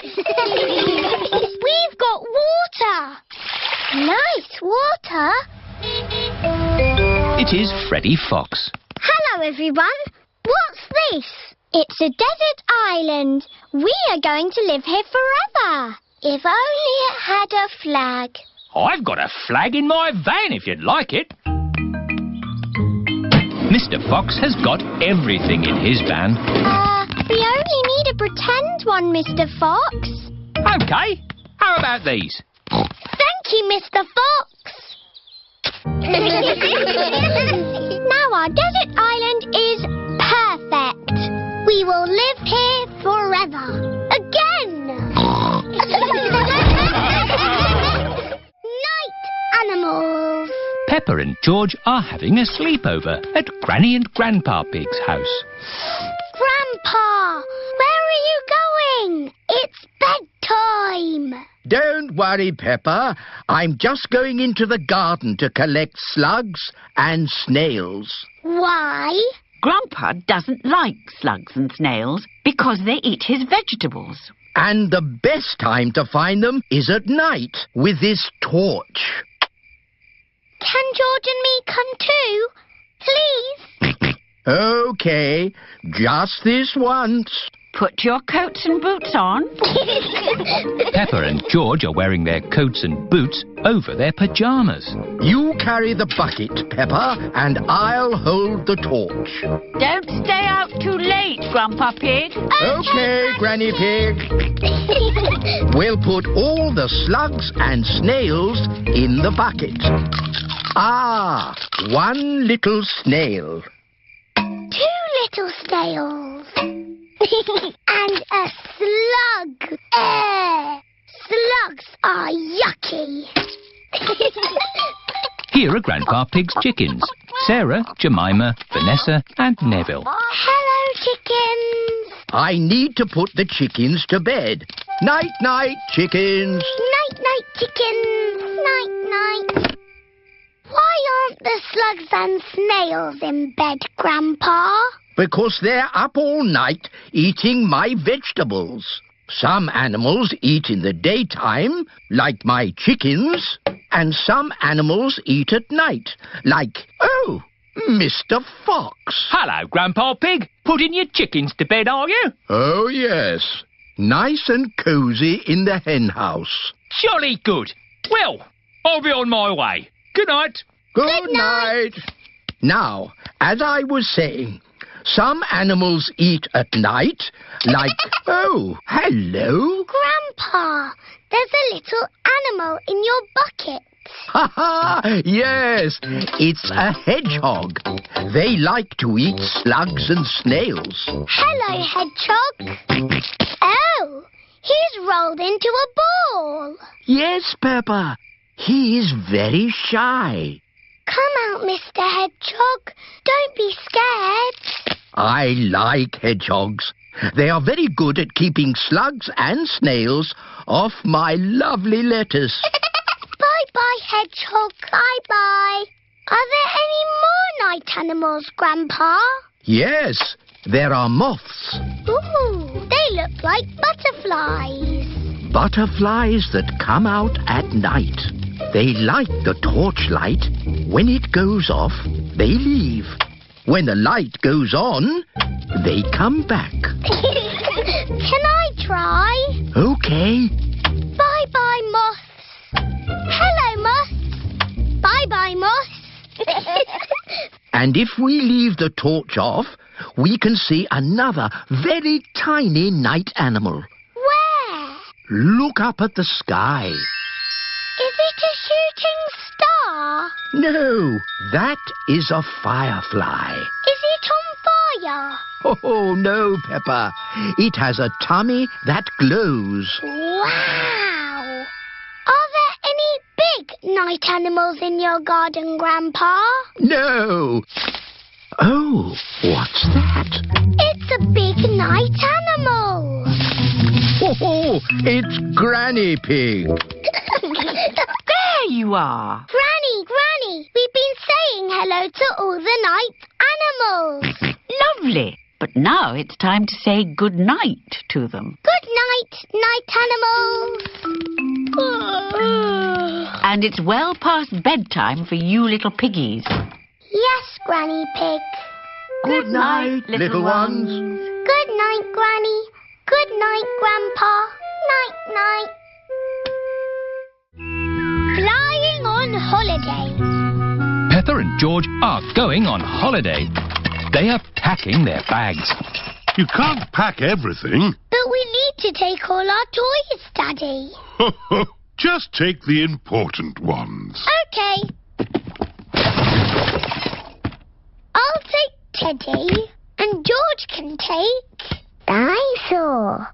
We've got water. Nice water. It is Freddy Fox. Hello, everyone. What's this? It's a desert island. We are going to live here forever. If only it had a flag. I've got a flag in my van if you'd like it. Mr. Fox has got everything in his van. We only need a pretend one, Mr. Fox. OK. How about these? Thank you, Mr. Fox. Now our desert island is perfect. We will live here forever. Again. Night animals. Peppa and George are having a sleepover at Granny and Grandpa Pig's house. Grandpa, where are you going? It's bedtime. Don't worry, Peppa. I'm just going into the garden to collect slugs and snails. Why? Grandpa doesn't like slugs and snails because they eat his vegetables. And the best time to find them is at night with this torch. Can George and me come too? Please? OK, just this once. Put your coats and boots on. Peppa and George are wearing their coats and boots over their pyjamas. You carry the bucket, Peppa, and I'll hold the torch. Don't stay out too late, Grandpa Pig. OK, Granny Pig. We'll put all the slugs and snails in the bucket. Ah, one little snail. 2 little snails. And a slug. Slugs are yucky. Here are Grandpa Pig's chickens. Sarah, Jemima, Vanessa and Neville. Hello, chickens. I need to put the chickens to bed. Night-night, chickens. Night-night, chickens. Night-night. Why aren't the slugs and snails in bed, Grandpa? Because they're up all night eating my vegetables. Some animals eat in the daytime, like my chickens, and some animals eat at night, like, Mr. Fox. Hello, Grandpa Pig. Putting your chickens to bed, are you? Oh, yes. Nice and cosy in the hen house. Jolly good. Well, I'll be on my way. Good night. Good night. Now, as I was saying, some animals eat at night, like... Oh, hello. Grandpa, there's a little animal in your bucket. Ha ha! Yes, it's a hedgehog. They like to eat slugs and snails. Hello, hedgehog. Oh, he's rolled into a ball. Yes, Peppa. He is very shy. Come out, Mr. Hedgehog. Don't be scared. I like hedgehogs. They are very good at keeping slugs and snails off my lovely lettuce. Bye-bye, hedgehog. Bye-bye. Are there any more night animals, Grandpa? Yes, there are moths. Ooh, they look like butterflies. Butterflies that come out at night. They like the torchlight. When it goes off, they leave. When the light goes on, they come back. Can I try? OK. Bye-bye, moths. Hello, moths. Bye-bye, moths. And if we leave the torch off, we can see another very tiny night animal. Where? Look up at the sky. Is it a shooting star? No, that is a firefly. Is it on fire? Oh, no, Peppa. It has a tummy that glows. Wow! Are there any big night animals in your garden, Grandpa? No. Oh, what's that? It's a big night animal. Oh, it's Granny Pig. There you are. Granny, we've been saying hello to all the night animals. Lovely. But now it's time to say good night to them. Good night, night animals. And it's well past bedtime for you little piggies. Yes, Granny Pig. Good night, little ones. Good night, Granny. Good night, Grandpa. Night-night. Flying on holiday. Peppa and George are going on holiday. They are packing their bags. You can't pack everything. But we need to take all our toys, Daddy. Just take the important ones. OK. I'll take Teddy, and George can take... Dinosaur.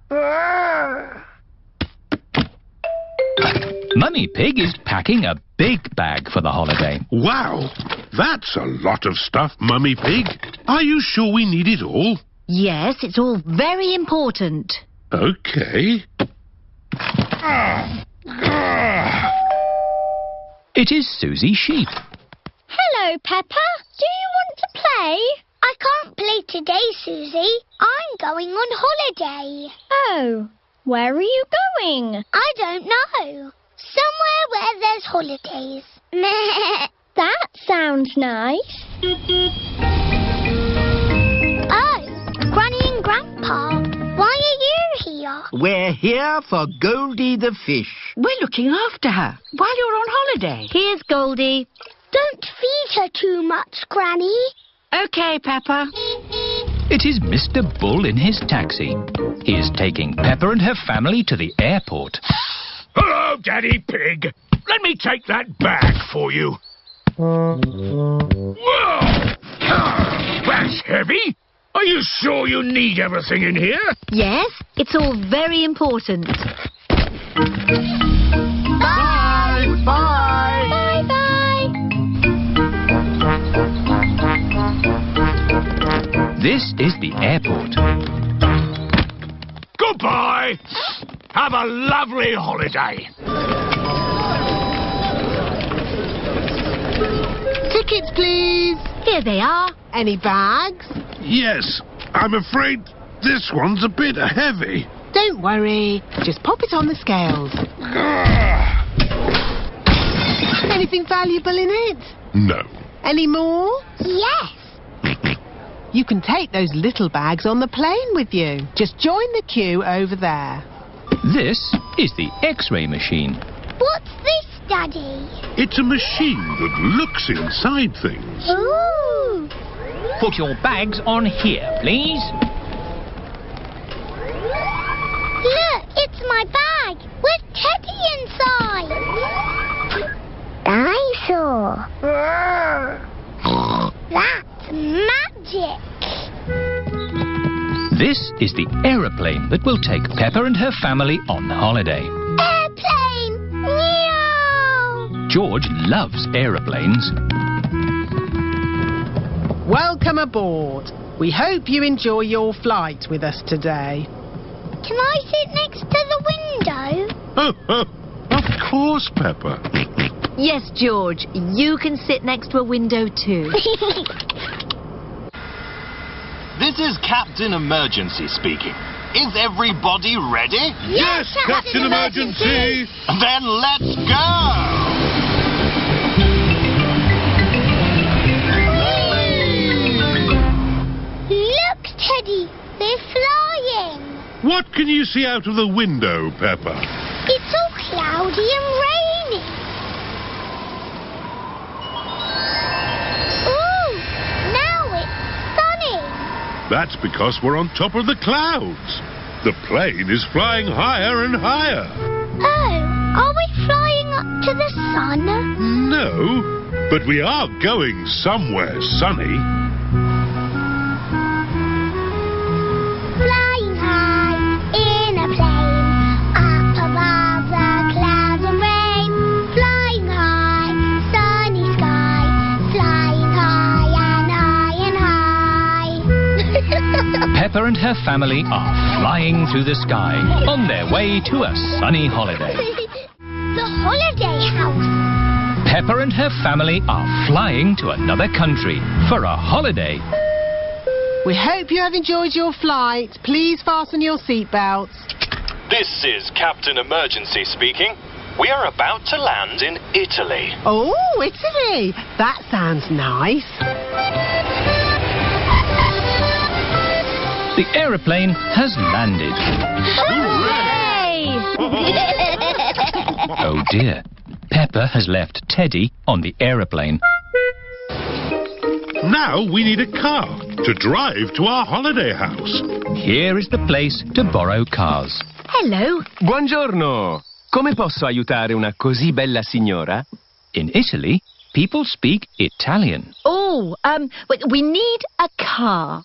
Mummy Pig is packing a big bag for the holiday. Wow, that's a lot of stuff, Mummy Pig. Are you sure we need it all? Yes, it's all very important. OK. It is Susie Sheep. Hello, Peppa. Do you want to play? I can't holiday, Susie. I'm going on holiday. Oh, where are you going? I don't know. Somewhere where there's holidays. That sounds nice. Oh, Granny and Grandpa, why are you here? We're here for Goldie the fish. We're looking after her while you're on holiday. Here's Goldie. Don't feed her too much, Granny. OK, Peppa. It is Mr. Bull in his taxi. He is taking Peppa and her family to the airport. Hello, Daddy Pig. Let me take that bag for you. Whoa! That's heavy. Are you sure you need everything in here? Yes, it's all very important. Bye! Bye! Bye-bye! This is the airport. Goodbye. Have a lovely holiday. Tickets, please. Here they are. Any bags? Yes, I'm afraid this one's a bit heavy. Don't worry. Just pop it on the scales. Anything valuable in it? No. Any more? Yes. You can take those little bags on the plane with you. Just join the queue over there. This is the X-ray machine. What's this, Daddy? It's a machine that looks inside things. Ooh. Put your bags on here, please. Look, it's my bag with Teddy inside. Dinosaur. That's magic. This is the aeroplane that will take Peppa and her family on holiday. Airplane. Meow. George loves aeroplanes. Welcome aboard. We hope you enjoy your flight with us today. Can I sit next to the window? Of course, Peppa. Yes, George, you can sit next to a window too. This is Captain Emergency speaking. Is everybody ready? Yes, Captain Emergency! Then let's go! Look, Teddy, they're flying. What can you see out of the window, Peppa? It's all cloudy and rainy. Ooh, now it's sunny. That's because we're on top of the clouds. The plane is flying higher and higher. Oh, are we flying up to the sun? No, but we are going somewhere sunny. Flying high in a plane, up above the clouds and rain. Flying high, sunny sky, flying high and high and high. Peppa and her family are flying through the sky on their way to a sunny holiday. The holiday house. Peppa and her family are flying to another country for a holiday. We hope you have enjoyed your flight. Please fasten your seatbelts. This is Captain Emergency speaking. We are about to land in Italy. Oh, Italy. That sounds nice. The aeroplane has landed. Hooray! Oh dear. Peppa has left Teddy on the aeroplane. Now we need a car to drive to our holiday house. Here is the place to borrow cars. Hello. Buongiorno. Come posso aiutare una così bella signora? In Italy, people speak Italian. Oh, we need a car.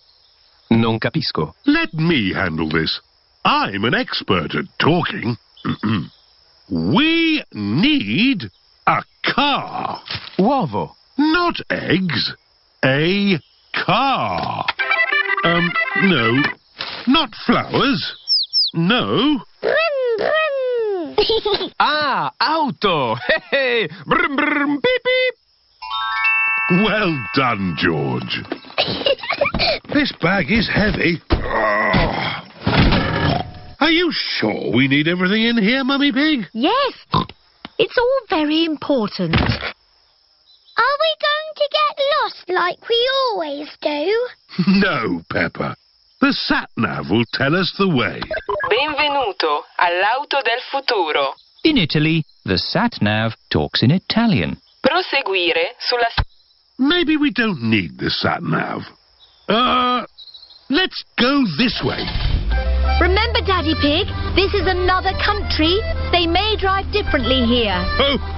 Non capisco. Let me handle this. I'm an expert at talking. We need a car. Uovo. Not eggs. A car. No. Not flowers. No. Brum, brum. Ah, auto. Hey, brum, brum, beep, beep. Well done, George. This bag is heavy. Are you sure we need everything in here, Mummy Pig? Yes. It's all very important. Are we going to get lost like we always do? No, Peppa. The sat-nav will tell us the way. Benvenuto all'auto del futuro. In Italy, the sat-nav talks in Italian. Proseguire sulla... Maybe we don't need the sat-nav. Let's go this way. Remember, Daddy Pig, this is another country. They may drive differently here.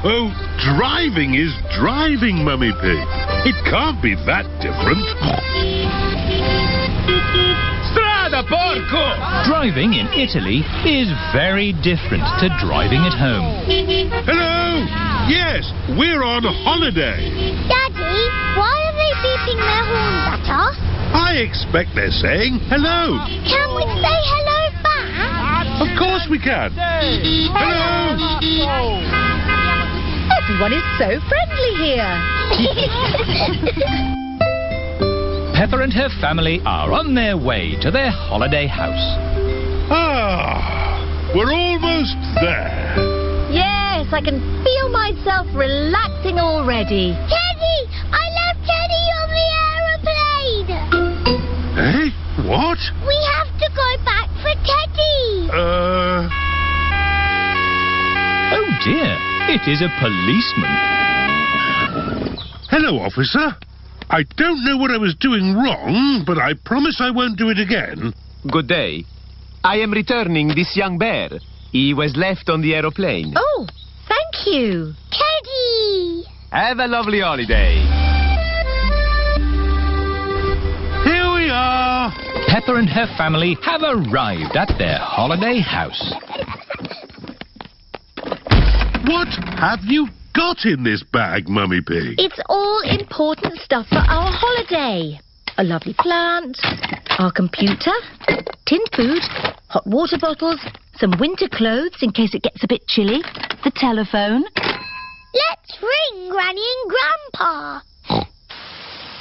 Oh, driving is driving, Mummy Pig. It can't be that different. Strada, porco! Driving in Italy is very different to driving at home. Hello! Yes, we're on holiday. Daddy, why are they beeping their horns at us? I expect they're saying hello. Can we say hello back? Of course we can. Hello! Everyone is so friendly here. Peppa and her family are on their way to their holiday house. We're almost there. Yes, I can feel myself relaxing already. Teddy! I left Teddy on the aeroplane! Eh? What? We have to go back for Teddy! Oh dear, it is a policeman. Hello, officer. I don't know what I was doing wrong, but I promise I won't do it again. Good day. I am returning this young bear. He was left on the aeroplane. Oh, thank you. Teddy! Have a lovely holiday. Here we are. Peppa and her family have arrived at their holiday house. What have you got in this bag, Mummy Pig? It's all important stuff for our holiday. A lovely plant, our computer, tinned food, hot water bottles, some winter clothes in case it gets a bit chilly, the telephone. Let's ring Granny and Grandpa.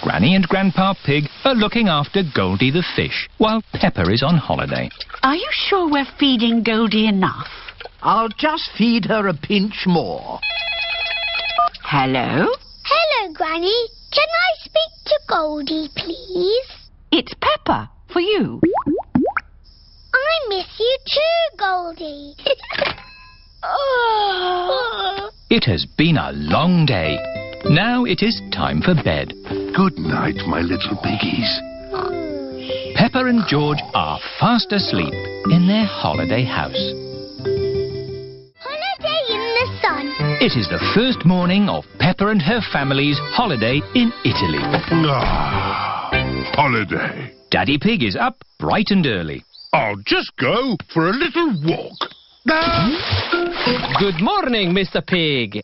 Granny and Grandpa Pig are looking after Goldie the fish while Peppa is on holiday. Are you sure we're feeding Goldie enough? I'll just feed her a pinch more. Hello? Hello, Granny. Can I speak to Goldie, please? It's Peppa, for you. I miss you too, Goldie. Oh. It has been a long day. Now it is time for bed. Good night, my little piggies. Peppa and George are fast asleep in their holiday house. Holiday in the sun. It is the first morning of Peppa and her family's holiday in Italy. Holiday. Daddy Pig is up bright and early. I'll just go for a little walk. Good morning, Mr. Pig.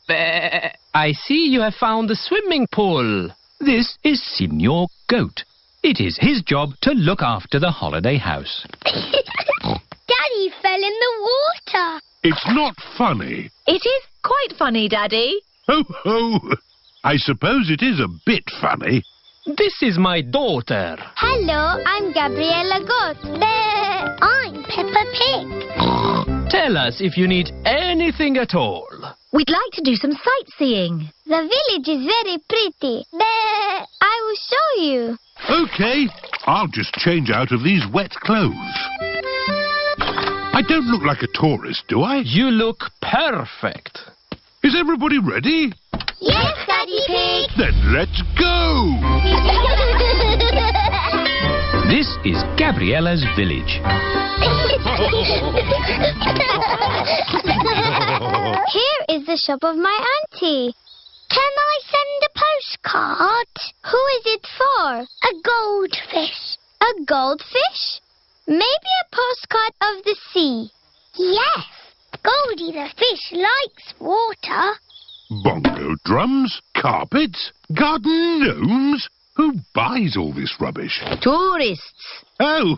I see you have found the swimming pool. This is Signor Goat. It is his job to look after the holiday house. Daddy fell in the water. It's not funny. It is quite funny, Daddy. Ho, ho. I suppose it is a bit funny. This is my daughter. Hello, I'm Gabriella Goat. I'm Peppa Pig. Tell us if you need anything at all. We'd like to do some sightseeing. The village is very pretty. I will show you. OK, I'll just change out of these wet clothes. I don't look like a tourist, do I? You look perfect. Is everybody ready? Yes, Daddy Pig. Then let's go. This is Gabriella's village. Here is the shop of my auntie. Can I send a postcard? Who is it for? A goldfish. A goldfish? Maybe a postcard of the sea. Yes, Goldie the fish likes water. Bongo drums, carpets, garden gnomes. Who buys all this rubbish? Tourists. Oh,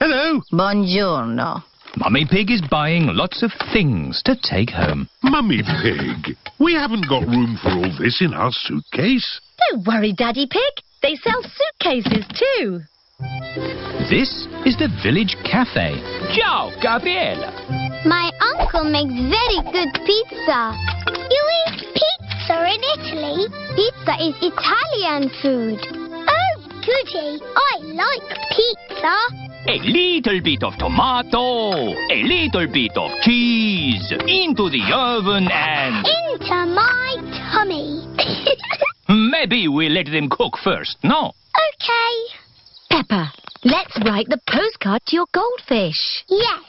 hello. Buongiorno. Mummy Pig is buying lots of things to take home. Mummy Pig, we haven't got room for all this in our suitcase. Don't worry, Daddy Pig. They sell suitcases too. This is the village cafe. Ciao, Gabriella. My uncle makes very good pizza. You eat pizza in Italy? Pizza is Italian food. Oh, goody. I like pizza. A little bit of tomato, a little bit of cheese, into the oven and... Into my tummy. Maybe we let them cook first, no? Okay. Peppa, let's write the postcard to your goldfish. Yes.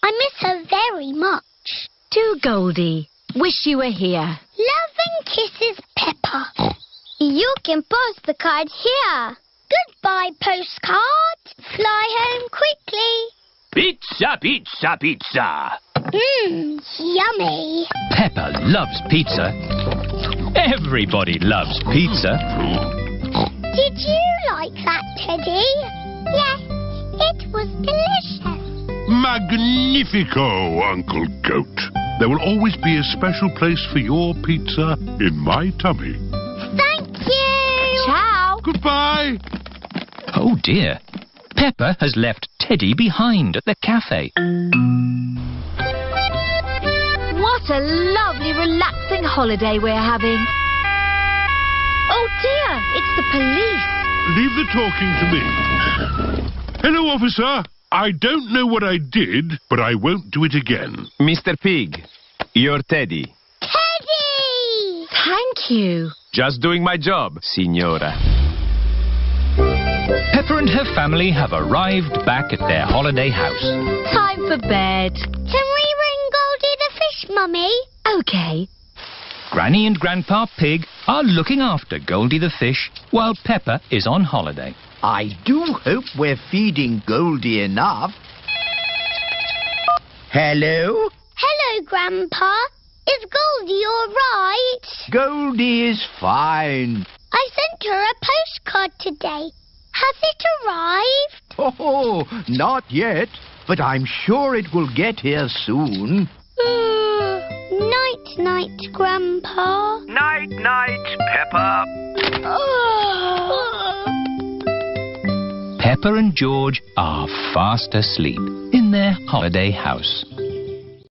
I miss her very much. To Goldie. Wish you were here. Love and kisses, Peppa. You can post the card here. Goodbye, postcard. Fly home quickly. Pizza, pizza, pizza. Yummy. Peppa loves pizza. Everybody loves pizza. Did you like that, Teddy? Yes, it was delicious. Magnifico, Uncle Goat. There will always be a special place for your pizza in my tummy. Thank you. Ciao. Goodbye. Oh dear. Peppa has left Teddy behind at the cafe. What a lovely, relaxing holiday we're having. Oh dear, it's the police. Leave the talking to me. Hello, officer. I don't know what I did, but I won't do it again. Mr. Pig, you're Teddy. Teddy! Thank you. Just doing my job, signora. Peppa and her family have arrived back at their holiday house. Time for bed. Can we ring Goldie the fish, Mummy? Okay. Granny and Grandpa Pig are looking after Goldie the fish while Peppa is on holiday. I do hope we're feeding Goldie enough. Hello? Hello, Grandpa. Is Goldie all right? Goldie is fine. I sent her a postcard today. Has it arrived? Oh, not yet, but I'm sure it will get here soon. Night-night, Grandpa. Night-night, Peppa. Peppa and George are fast asleep in their holiday house.